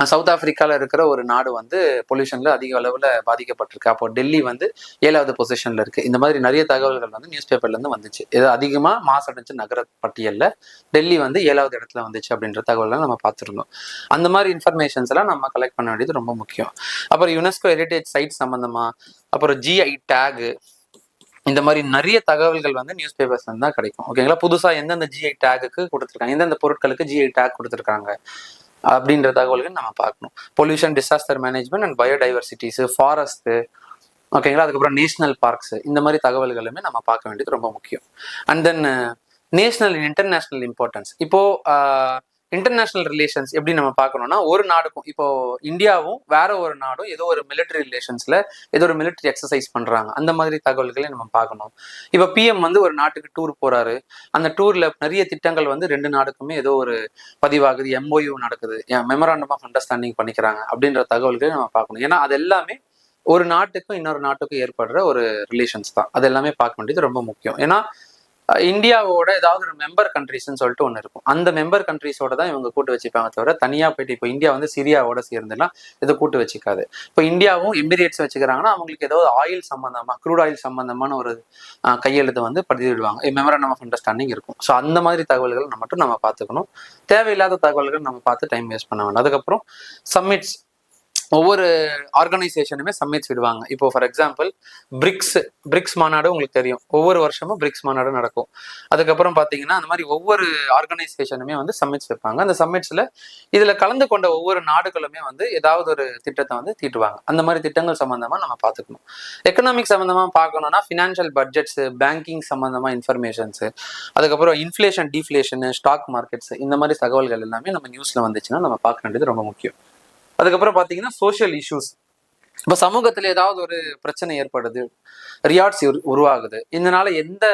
சவுத் ஆப்பிரிக்கால இருக்கிற ஒரு நாடு வந்து பொல்யூஷன்ல அதிக அளவுல பாதிக்கப்பட்டிருக்கு. அப்போ டெல்லி வந்து 7வது பொசிஷன்ல இருக்கு. இந்த மாதிரி நிறைய தகவல்கள் வந்து நியூஸ் பேப்பர்ல இருந்து வந்துச்சு. இது அதிகமா மாசடைஞ்ச நகர பட்டியல்ல டெல்லி வந்து 7வது இடத்துல வந்துச்சு அப்படின்ற தகவல்லாம் நம்ம பார்த்துருந்தோம். அந்த மாதிரி இன்ஃபர்மேஷன்ஸ் எல்லாம் நம்ம கலெக்ட் பண்ண வேண்டியது ரொம்ப முக்கியம். அப்புறம் யுனெஸ்கோ ஹெரிடேஜ் சைட் சம்பந்தமா, அப்புறம் ஜிஐ டேக், இந்த மாதிரி நிறைய தகவல்கள் வந்து நியூஸ் பேப்பர்ஸ்ல இருந்து தான் கிடைக்கும். ஓகேங்களா? புதுசா எந்தெந்த ஜிஐ டேக்கு கொடுத்துருக்காங்க, எந்தெந்த பொருட்களுக்கு ஜிஐ டேக் கொடுத்துருக்காங்க அப்படின்ற தகவல்கள் நம்ம பார்க்கணும். Pollution, disaster management and biodiversities, forest, ஓகேங்களா? அதுக்கப்புறம் நேஷனல் பார்க்ஸ், இந்த மாதிரி தகவல்களுமே நம்ம பார்க்க வேண்டியது ரொம்ப முக்கியம். And then national and international importance. இப்போ இன்டர்நேஷனல் ரிலேஷன்ஸ் எப்படி நம்ம பார்க்கணும்னா, ஒரு நாடுக்கும் இப்போ இந்தியாவும் வேற ஒரு நாடும் ஏதோ ஒரு மிலிட்டரி ரிலேஷன்ஸ்ல ஏதோ ஒரு மிலிட்டரி எக்ஸசைஸ் பண்றாங்க, அந்த மாதிரி தகவல்களை நம்ம பார்க்கணும். இப்போ பிஎம் வந்து ஒரு நாட்டுக்கு டூர் போறாரு, அந்த டூர்ல நிறைய திட்டங்கள் வந்து 2 நாடுக்குமே ஏதோ ஒரு பதிவாகுது, எம்ஓயு நடக்குது, மெமராண்டம் ஆஃப் அண்டர்ஸ்டாண்டிங் பண்ணிக்கிறாங்க அப்படின்ற தகவல்களை நம்ம பார்க்கணும். ஏன்னா அது எல்லாமே ஒரு நாட்டுக்கும் இன்னொரு நாட்டுக்கும் ஏற்படுற ஒரு ரிலேஷன்ஸ் தான். அது எல்லாமே பார்க்க வேண்டியது ரொம்ப முக்கியம். ஏன்னா இந்தியாவோட ஏதாவது ஒரு மெம்பர் கண்ட்ரிஸ்ன்னு சொல்லிட்டு ஒன்று இருக்கும். அந்த மெம்பர் கண்ட்ரிஸோட தான் இவங்க கூட்டு வச்சுப்பாங்க தவிர தனியாக போயிட்டு இப்போ இந்தியா வந்து சிரியாவோட சேர்ந்துலாம் இதை கூட்டு வச்சுக்காது. இப்போ இந்தியாவும் எமிரேட்ஸ் வச்சுக்கிறாங்கன்னா அவங்களுக்கு ஏதாவது ஆயில் சம்பந்தமா, க்ரூட் ஆயில் சம்பந்தமான ஒரு கையெழுத்து வந்து பதிவிடுவாங்க, மெமராண்டம் ஆஃப் அண்டர்ஸ்டாண்டிங் இருக்கும். ஸோ அந்த மாதிரி தகவல்கள் மட்டும் நம்ம பார்த்துக்கணும். தேவையில்லாத தகவல்கள் நம்ம பார்த்து டைம் வேஸ்ட் பண்ண வேண்டாம். அதுக்கப்புறம் சம்மிட்ஸ், ஒவ்வொரு ஆர்கனைசேஷனுமே சம்மிட்ஸ் விடுவாங்க. இப்போ ஃபார் எக்ஸாம்பிள் பிரிக்ஸ் மாநாடு உங்களுக்கு தெரியும். ஒவ்வொரு வருஷமும் பிரிக்ஸ் மாநாடு நடக்கும். அதுக்கப்புறம் பார்த்தீங்கன்னா அந்த மாதிரி ஒவ்வொரு ஆர்கனைசேஷனுமே வந்து சம்மிட்ஸ் வைப்பாங்க. அந்த சம்மிட்ஸில் இதில் கலந்து கொண்ட ஒவ்வொரு நாடுகளுமே வந்து ஏதாவது ஒரு திட்டத்தை வந்து தீட்டுவாங்க. அந்த மாதிரி திட்டங்கள் சம்மந்தமாக நம்ம பார்த்துக்கணும். எக்கனாமிக் சம்மந்தமாக பார்க்கணும்னா ஃபினான்ஷியல் பட்ஜெட்ஸு, பேங்கிங் சம்மந்தமாக இன்ஃபர்மேஷன்ஸு, அதுக்கப்புறம் இன்ஃப்ளேஷன், டிஃப்ளேஷனு, ஸ்டாக் மார்க்கெட்ஸு, இந்த மாதிரி தகவல்கள் எல்லாமே நம்ம நியூஸில் வந்துச்சுன்னா நம்ம பார்க்க வேண்டியது ரொம்ப முக்கியம். அதுக்கப்புறம் பார்த்தீங்கன்னா சோஷியல் இஷ்யூஸ். இப்போ சமூகத்தில் ஏதாவது ஒரு பிரச்சனை ஏற்படுது, ரியாட்ஸ் உருவாகுது, இதனால எந்த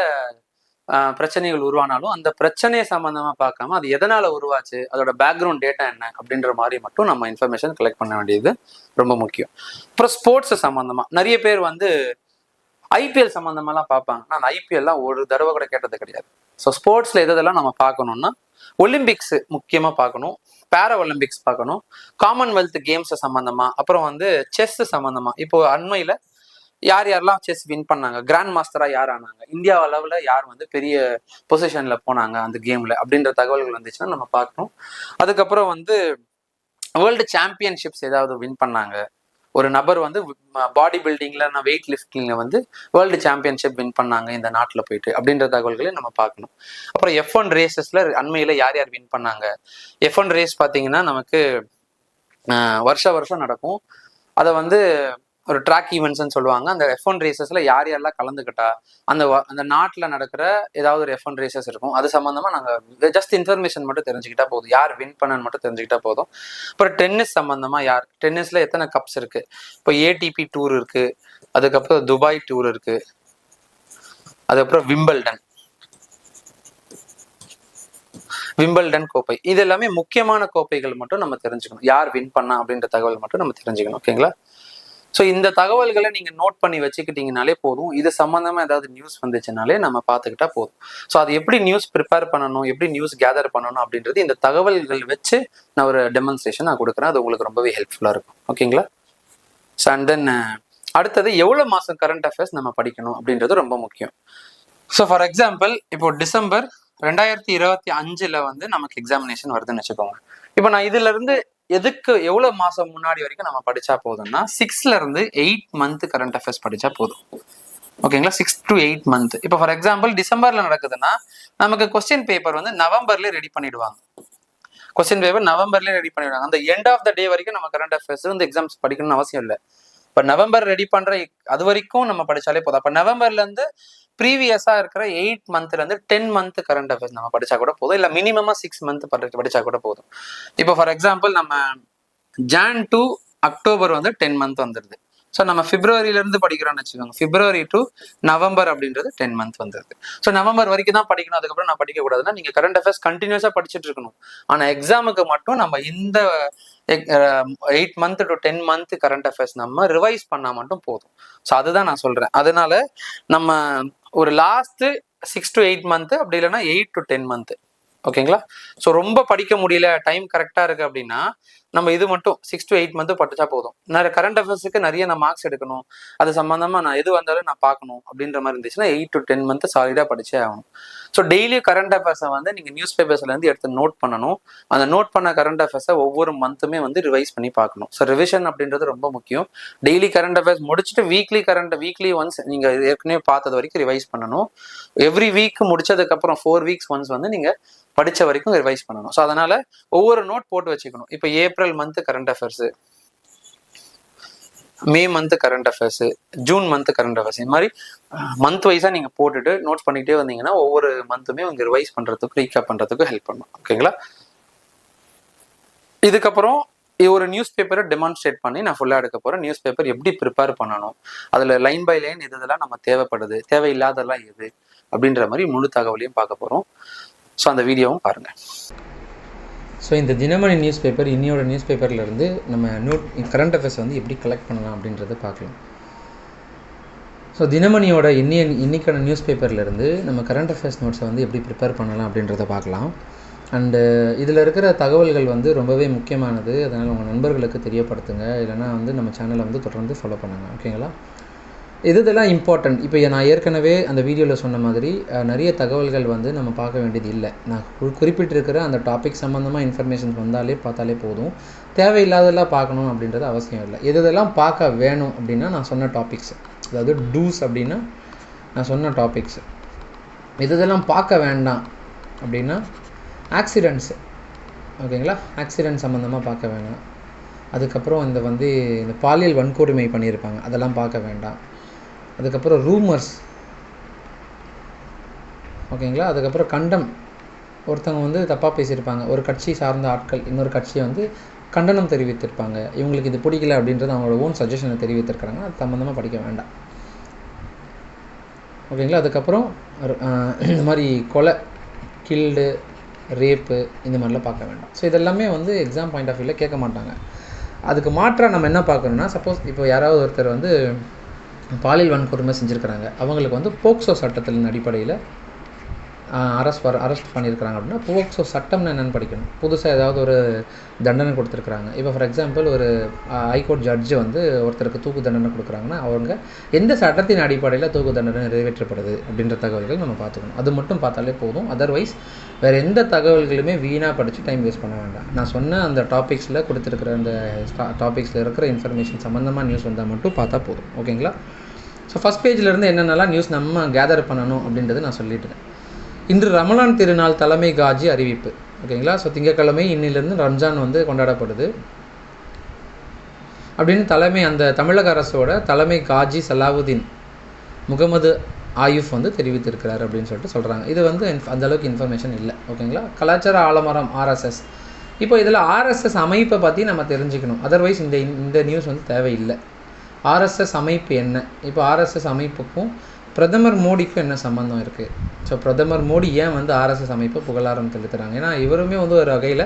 பிரச்சனைகள் உருவானாலும் அந்த பிரச்சனையை சம்பந்தமா பார்க்காம அது எதனால உருவாச்சு, அதோட பேக்ரவுண்ட் டேட்டா என்ன அப்படின்ற மாதிரி மட்டும் நம்ம இன்ஃபர்மேஷன் கலெக்ட் பண்ண வேண்டியது ரொம்ப முக்கியம். அப்புறம் ஸ்போர்ட்ஸ் சம்பந்தமா நிறைய பேர் வந்து ஐபிஎல் சம்பந்தமாலாம் பார்ப்பாங்க. நான் ஐபிஎல்லாம் ஒரு தடவை கூட கேட்டது கிடையாது. ஸோ ஸ்போர்ட்ஸ்ல எதெல்லாம் நம்ம பார்க்கணும்னா ஒலிம்பிக்ஸ் முக்கியமா பார்க்கணும், பேரா ஒலிம்பிக்ஸ் பார்க்கணும், காமன்வெல்த் கேம்ஸ் சம்பந்தமா, அப்புறம் வந்து செஸ் சம்பந்தமா. இப்போ அண்மையில யார் யாரெல்லாம் செஸ் வின் பண்ணாங்க, கிராண்ட் மாஸ்டரா யார் ஆனாங்க, இந்தியா அளவுல யார் வந்து பெரிய பொசிஷன்ல போனாங்க அந்த கேம்ல அப்படின்ற தகவல்கள் வந்துச்சுன்னா நம்ம பார்க்கணும். அதுக்கப்புறம் வந்து வேர்ல்டு சாம்பியன்ஷிப்ஸ் ஏதாவது வின் பண்ணாங்க, ஒரு நபர் வந்து பாடி பில்டிங்ல, வெயிட் லிஃப்டிங்ல வந்து வேர்ல்டு சாம்பியன்ஷிப் வின் பண்ணாங்க இந்த நாட்டில் போயிட்டு அப்படின்ற தகவல்களை நம்ம பார்க்கணும். அப்புறம் F1 ரேசஸ்ல அண்மையில யார் யார் வின் பண்ணாங்க. F1 ரேஸ் பார்த்தீங்கன்னா நமக்கு வருஷம் நடக்கும். அதை வந்து ஒரு ட்ராக் ஈவெண்ட்ஸ்ன்னு சொல்லுவாங்க. அந்த F1 ரேசஸ்ல யார் யாரெல்லாம் கலந்துக்கிட்டா, அந்த நாட்டில் நடக்கிற ஏதாவது ஒரு F1 ரேசஸ் இருக்கும், அது சம்மந்தமா நாங்கள் ஜஸ்ட் இன்ஃபர்மேஷன் மட்டும் தெரிஞ்சுக்கிட்டா போதும், யார் வின் பண்ணன்னு மட்டும் தெரிஞ்சுக்கிட்டா போதும். அப்புறம் டென்னிஸ் சம்மந்தமா டென்னிஸ்ல எத்தனை கப்ஸ் இருக்கு, இப்போ ஏடிபி டூர் இருக்கு, அதுக்கப்புறம் துபாய் டூர் இருக்கு, அதுக்கப்புறம் விம்பிள்டன் கோப்பை, இது எல்லாமே முக்கியமான கோப்பைகள் மட்டும் நம்ம தெரிஞ்சுக்கணும். யார் வின் பண்ணா அப்படின்ற தகவல் மட்டும் நம்ம தெரிஞ்சுக்கணும். ஓகேங்களா? ஸோ இந்த தகவல்களை நீங்க நோட் பண்ணி வச்சுக்கிட்டீங்கனாலே போதும். இது சம்பந்தமா ஏதாவது நியூஸ் வந்துச்சுனாலே நம்ம பார்த்துக்கிட்டா போதும். ஸோ அது எப்படி நியூஸ் ப்ரிப்பேர் பண்ணணும், எப்படி நியூஸ் கேதர் பண்ணணும் அப்படின்றது இந்த தகவல்கள் வச்சு நான் ஒரு டெமான்ஸ்ட்ரேஷன் நான் கொடுக்குறேன். அது உங்களுக்கு ரொம்பவே ஹெல்ப்ஃபுல்லா இருக்கும். ஓகேங்களா? ஸோ அண்ட் தென் அடுத்தது எவ்வளவு மாசம் கரண்ட் அஃபேர்ஸ் நம்ம படிக்கணும் அப்படின்றது ரொம்ப முக்கியம். ஸோ ஃபார் எக்ஸாம்பிள் இப்போ டிசம்பர் 2025 வந்து நமக்கு எக்ஸாமினேஷன் வருதுன்னு வச்சுக்கோங்க. இப்போ நான் இதுல இருந்து எவ்வளவு மாசம் முன்னாடி வரைக்கும் நம்ம படிச்சா போதும்னா 6ல இருந்து 8 மந்த் கரண்ட் அஃபேர்ஸ் படிச்சா போதும். ஓகேங்களா? 6 to 8 மந்த். இப்போ ஃபார் எக்ஸாம்பிள் டிசம்பர்ல நடக்குதுன்னா நமக்கு கொஸ்டின் பேப்பர் வந்து நவம்பர்ல ரெடி பண்ணிடுவாங்க. அந்த எண்ட் ஆஃப் த டே வரைக்கும் நம்ம கரண்ட் அஃபேர்ஸ் வந்து எக்ஸாம்ஸ் படிக்கணும்னு அவசியம் இல்லை. இப்போ நவம்பர் ரெடி பண்ற அது வரைக்கும் நம்ம படிச்சாலே போதும். அப்போ நவம்பர்ல இருந்து ப்ரீவியஸா இருக்கிற 8 மந்த்ல இருந்து 10 மந்த் கரண்ட் அஃபேர்ஸ் நம்ம படிச்சா கூட போதும், இல்ல மினிமமா 6 மந்த் படிச்சா கூட போதும். இப்போ ஃபார் எக்ஸாம்பிள் நம்ம ஜான் டு அக்டோபர் வந்து 10 மந்த் வந்துருது. ஸோ நம்ம பிப்ரவரியில இருந்து படிக்கிறோம்னு வச்சுக்கோங்க, பிப்ரவரி டு நவம்பர் அப்படின்றது 10 மந்த் வந்துருது. ஸோ நவம்பர் வரைக்கும் தான் படிக்கணும், அதுக்கப்புறம் நான் படிக்க கூடாதுன்னா நீங்க கரண்ட் அஃபேர்ஸ் கண்டினியூஸா படிச்சுட்டு இருக்கணும். ஆனா எக்ஸாமுக்கு மட்டும் நம்ம இந்த 8 month to 10 month current affairs நம்ம ரிவைஸ் பண்ணா மட்டும் போதும். ஸோ அதுதான் நான் சொல்றேன். அதனால நம்ம ஒரு லாஸ்ட் 6 to 8 மந்த், அப்படி இல்லைன்னா 8 to 10 மந்த். ஓகேங்களா? ஸோ ரொம்ப படிக்க முடியல, டைம் கரெக்டா இருக்கு அப்படின்னா நம்ம இது மட்டும் 6 to 8 மந்த் படிச்சா போதும். நிறைய கரண்ட் அஃபேர்ஸுக்கு நிறைய நான் மார்க்ஸ் எடுக்கணும், அது சம்பந்தமா நான் எது வந்தாலும் நான் பார்க்கணும் அப்படின்ற மாதிரி இருந்துச்சுன்னா 8 to 10 மந்த் சாலிடா படிச்சே ஆகணும். ஸோ டெய்லி கரண்ட் அஃபேர்ஸை வந்து நீங்க நியூஸ் பேப்பர்ஸ்ல இருந்து எடுத்து நோட் பண்ணணும். அந்த நோட் பண்ண கரண்ட் அஃபேர்ஸை ஒவ்வொரு மந்த்துமே வந்து ரிவைஸ் பண்ணி பார்க்கணும். ஸோ ரிவிஷன் அப்படின்றது ரொம்ப முக்கியம். டெய்லி கரண்ட் அஃபேர்ஸ் முடிச்சுட்டு வீக்லி ஒன்ஸ் நீங்க ஏற்கனவே பார்த்தது வரைக்கும் ரிவைஸ் பண்ணணும். எவ்ரி வீக் முடிச்சதுக்கு அப்புறம் 4 weeks ஒன்ஸ் வந்து நீங்க படிச்ச வரைக்கும் ரிவைஸ் பண்ணணும். ஸோ அதனால ஒவ்வொரு நோட் போட்டு வச்சுக்கணும். இப்போ April month current affairs, May month current affairs, June month current affairs, இந்த மாதிரி மந்த் வைஸா நீங்க போட்டுட்டு நோட்ஸ் பண்ணிக்கிட்டே வந்தீங்கன்னா ஒவ்வொரு மந்த்துமே உங்க ரிவைஸ் பண்றதுக்கு, ரீகேப் பண்றதுக்கு ஹெல்ப் பண்ணும். ஓகேங்களா? இதுக்கப்புறம் ஒரு நியூஸ் பேப்பரை டெமான்ஸ்ட்ரேட் பண்ணி நான் ஃபுல்லா எடுக்க போறேன். நியூஸ் பேப்பர் எப்படி ப்ரிப்பேர் பண்ணணும், அதுல லைன் பை லைன் இதெல்லாம் நம்ம தேவைப்படுது, தேவையில்லாதெல்லாம் எது அப்படின்ற மாதிரி முழு தகவலையும் பார்க்க போறோம். ஸோ அந்த வீடியோவும் பாருங்க. ஸோ இந்த தினமணி நியூஸ் பேப்பர் இன்னையோட நியூஸ் பேப்பர்லேருந்து நம்ம கரண்ட் அஃபேர்ஸ் வந்து எப்படி கலெக்ட் பண்ணலாம் அப்படின்றத பார்க்கலாம். ஸோ தினமணியோட இன்னைக்கான நியூஸ் பேப்பர்லேருந்து நம்ம கரண்ட் அஃபேர்ஸ் நோட்ஸை வந்து எப்படி ப்ரிப்பேர் பண்ணலாம் அப்படின்றத பார்க்கலாம். அண்டு இதில் இருக்கிற தகவல்கள் வந்து ரொம்பவே முக்கியமானது. அதனால் உங்கள் நண்பர்களுக்கு தெரியப்படுத்துங்க, இல்லைனா வந்து நம்ம சேனலை வந்து தொடர்ந்து ஃபாலோ பண்ணுங்கள். ஓகேங்களா? இதெல்லாம் இம்பார்ட்டன்ட். இப்போ நான் ஏற்கனவே அந்த வீடியோவில் சொன்ன மாதிரி நிறைய தகவல்கள் வந்து நம்ம பார்க்க வேண்டியது இல்லை. நான் குறிப்பிட்டிருக்கிற அந்த டாபிக் சம்மந்தமாக இன்ஃபர்மேஷன்ஸ் பார்த்தாலே போதும். தேவையில்லாதெல்லாம் பார்க்கணும் அப்படின்றது அவசியம் இல்லை. இதெல்லாம் பார்க்க வேணும் அப்படின்னா நான் சொன்ன டாபிக்ஸ், அதாவது டூஸ் அப்படின்னா நான் சொன்ன டாபிக்ஸ். இதெல்லாம் பார்க்க வேண்டாம் அப்படின்னா ஆக்சிடெண்ட்ஸு, ஓகேங்களா, ஆக்சிடெண்ட் சம்மந்தமாக பார்க்க வேண்டாம். அதுக்கப்புறம் இந்த பாலியல் வன்கொடுமை பண்ணியிருப்பாங்க, அதெல்லாம் பார்க்க வேண்டாம். அதுக்கப்புறம் ரூமர்ஸ், ஓகேங்களா. அதுக்கப்புறம் கண்டம், ஒருத்தவங்க தப்பாக பேசியிருப்பாங்க, ஒரு கட்சி சார்ந்த ஆட்கள் இன்னொரு கட்சியை கண்டனம் தெரிவித்திருப்பாங்க, இவங்களுக்கு இது பிடிக்கல அப்படின்றது அவங்களோட ஓன் சஜஷனை தெரிவித்திருக்கிறாங்க, அது சம்மந்தமாக படிக்க வேண்டாம், ஓகேங்களா. அதுக்கப்புறம் இந்த மாதிரி கொலை, கில்டு, ரேப்பு, இந்த மாதிரிலாம் பார்க்க வேண்டாம். ஸோ இதெல்லாமே எக்ஸாம் பாயிண்ட் ஆஃப் வியூவில் கேட்க மாட்டாங்க. அதுக்கு மாற்றாக நம்ம என்ன பார்க்கணுன்னா, சப்போஸ் இப்போ யாராவது ஒருத்தர் பாலியல் வன்கொடுமை செஞ்சுருக்கிறாங்க, அவங்களுக்கு போக்சோ சட்டத்தின் அடிப்படையில் அரெஸ்ட் பண்ணியிருக்கிறாங்க அப்படின்னா போக்சோ சட்டம்னு என்னென்னு படிக்கணும். புதுசாக ஏதாவது ஒரு தண்டனை கொடுத்துருக்குறாங்க. இப்போ ஃபார் எக்ஸாம்பிள் ஒரு ஹைகோர்ட் ஜட்ஜு ஒருத்தருக்கு தூக்கு தண்டனை கொடுக்குறாங்கன்னா அவங்க எந்த சட்டத்தின் அடிப்படையில் தூக்கு தண்டனை நிறைவேற்றப்படுது அப்படின்ற தகவல்கள் நம்ம பார்த்துக்கணும். அது மட்டும் பார்த்தாலே போதும். அதர்வைஸ் வேறு எந்த தகவல்களுமே வீணாக படித்து டைம் வேஸ்ட் பண்ண வேண்டாம். நான் சொன்ன அந்த டாபிக்ஸில் கொடுத்துருக்குற அந்த டாபிக்ஸில் இருக்கிற இன்ஃபர்மேஷன் சம்மந்தமாக நியூஸ் வந்தால் மட்டும் பார்த்தா போதும், ஓகேங்களா. ஸோ ஃபஸ்ட் பேஜ்லேருந்து என்னென்னலாம் நியூஸ் நம்ம கேதர் பண்ணணும் அப்படின்றது நான் சொல்லிட்டேன். இன்று ரமலான் திருநாள் தலைமை காஜி அறிவிப்பு, ஓகேங்களா. ஸோ திங்கட்கிழமை இன்னிலிருந்து ரம்ஜான் கொண்டாடப்படுது அப்படின்னு அந்த தமிழக அரசோட தலைமை காஜி சலாவுதீன் முகமது ஆயுஃப் தெரிவித்திருக்கிறார் அப்படின்னு சொல்லிட்டு சொல்கிறாங்க. இது அந்தளவுக்கு இன்ஃபர்மேஷன் இல்லை, ஓகேங்களா. கலாச்சார ஆலமரம் RSS, இப்போ இதில் RSS அமைப்பை பற்றி நம்ம தெரிஞ்சுக்கணும். அதர்வைஸ் இந்த நியூஸ் தேவையில்லை. RSS அமைப்பு என்ன, இப்போ RSS அமைப்புக்கும் பிரதமர் மோடிக்கும் என்ன சம்மந்தம் இருக்குது? ஸோ பிரதமர் மோடி ஏன் RSS அமைப்பை புகழாரம் செலுத்துகிறாங்க? ஏன்னா இவருமே ஒரு வகையில்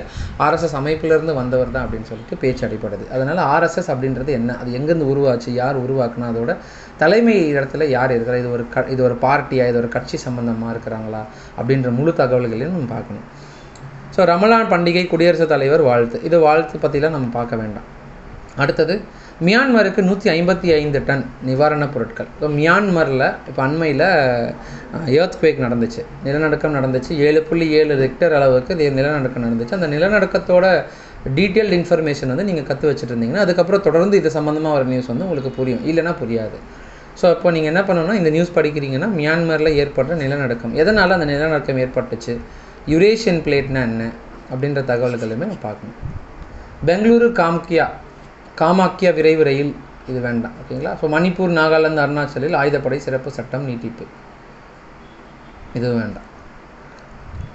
RSS அமைப்பிலேருந்து வந்தவர் தான் அப்படின்னு சொல்லிட்டு பேச்சு அடிப்படுது. அதனால் RSS அப்படின்றது என்ன, அது எங்கேருந்து உருவாச்சு, யார் உருவாக்குனா, அதோட தலைமை இடத்துல யார் இருக்கிறா, இது ஒரு பார்ட்டியா, இது ஒரு கட்சி சம்மந்தமாக இருக்கிறாங்களா அப்படின்ற முழு தகவல்களையும் நம்ம பார்க்கணும். ஸோ ரமலான் பண்டிகை குடியரசுத் தலைவர் வாழ்த்து, இது வாழ்த்து பற்றிலாம் நம்ம பார்க்க வேண்டாம். அடுத்தது மியான்மருக்கு 155 டன் நிவாரணப் பொருட்கள். இப்போ மியான்மரில் இப்போ அண்மையில் எர்த்குவேக் நடந்துச்சு, நிலநடுக்கம் நடந்துச்சு. 7.7 ரெக்டர் அளவுக்கு நிலநடுக்கம் நடந்துச்சு. அந்த நிலநடுக்கத்தோட டீட்டெயில்டு இன்ஃபர்மேஷன் நீங்கள் கற்று வச்சுட்டு இருந்தீங்கன்னா அதுக்கப்புறம் தொடர்ந்து இது சம்மந்தமாக ஒரு நியூஸ் உங்களுக்கு புரியும், இல்லைனா புரியாது. ஸோ இப்போ நீங்கள் என்ன பண்ணணும்னா, இந்த நியூஸ் படிக்கிறீங்கன்னா மியான்மரில் ஏற்பட்ட நிலநடுக்கம், எதனால் அந்த நிலநடுக்கம் ஏற்பட்டுச்சு, யுரேஷியன் பிளேட்னா என்ன அப்படின்ற தகவல்களுமே பார்க்கணும். பெங்களூரு காமாக்கியா விரைவு ரயில், இது வேண்டாம், ஓகேங்களா. ஸோ மணிப்பூர், நாகாலாந்து, அருணாச்சலில் ஆயுதப்படை சிறப்பு சட்டம் நீட்டிப்பு, இது வேண்டாம்.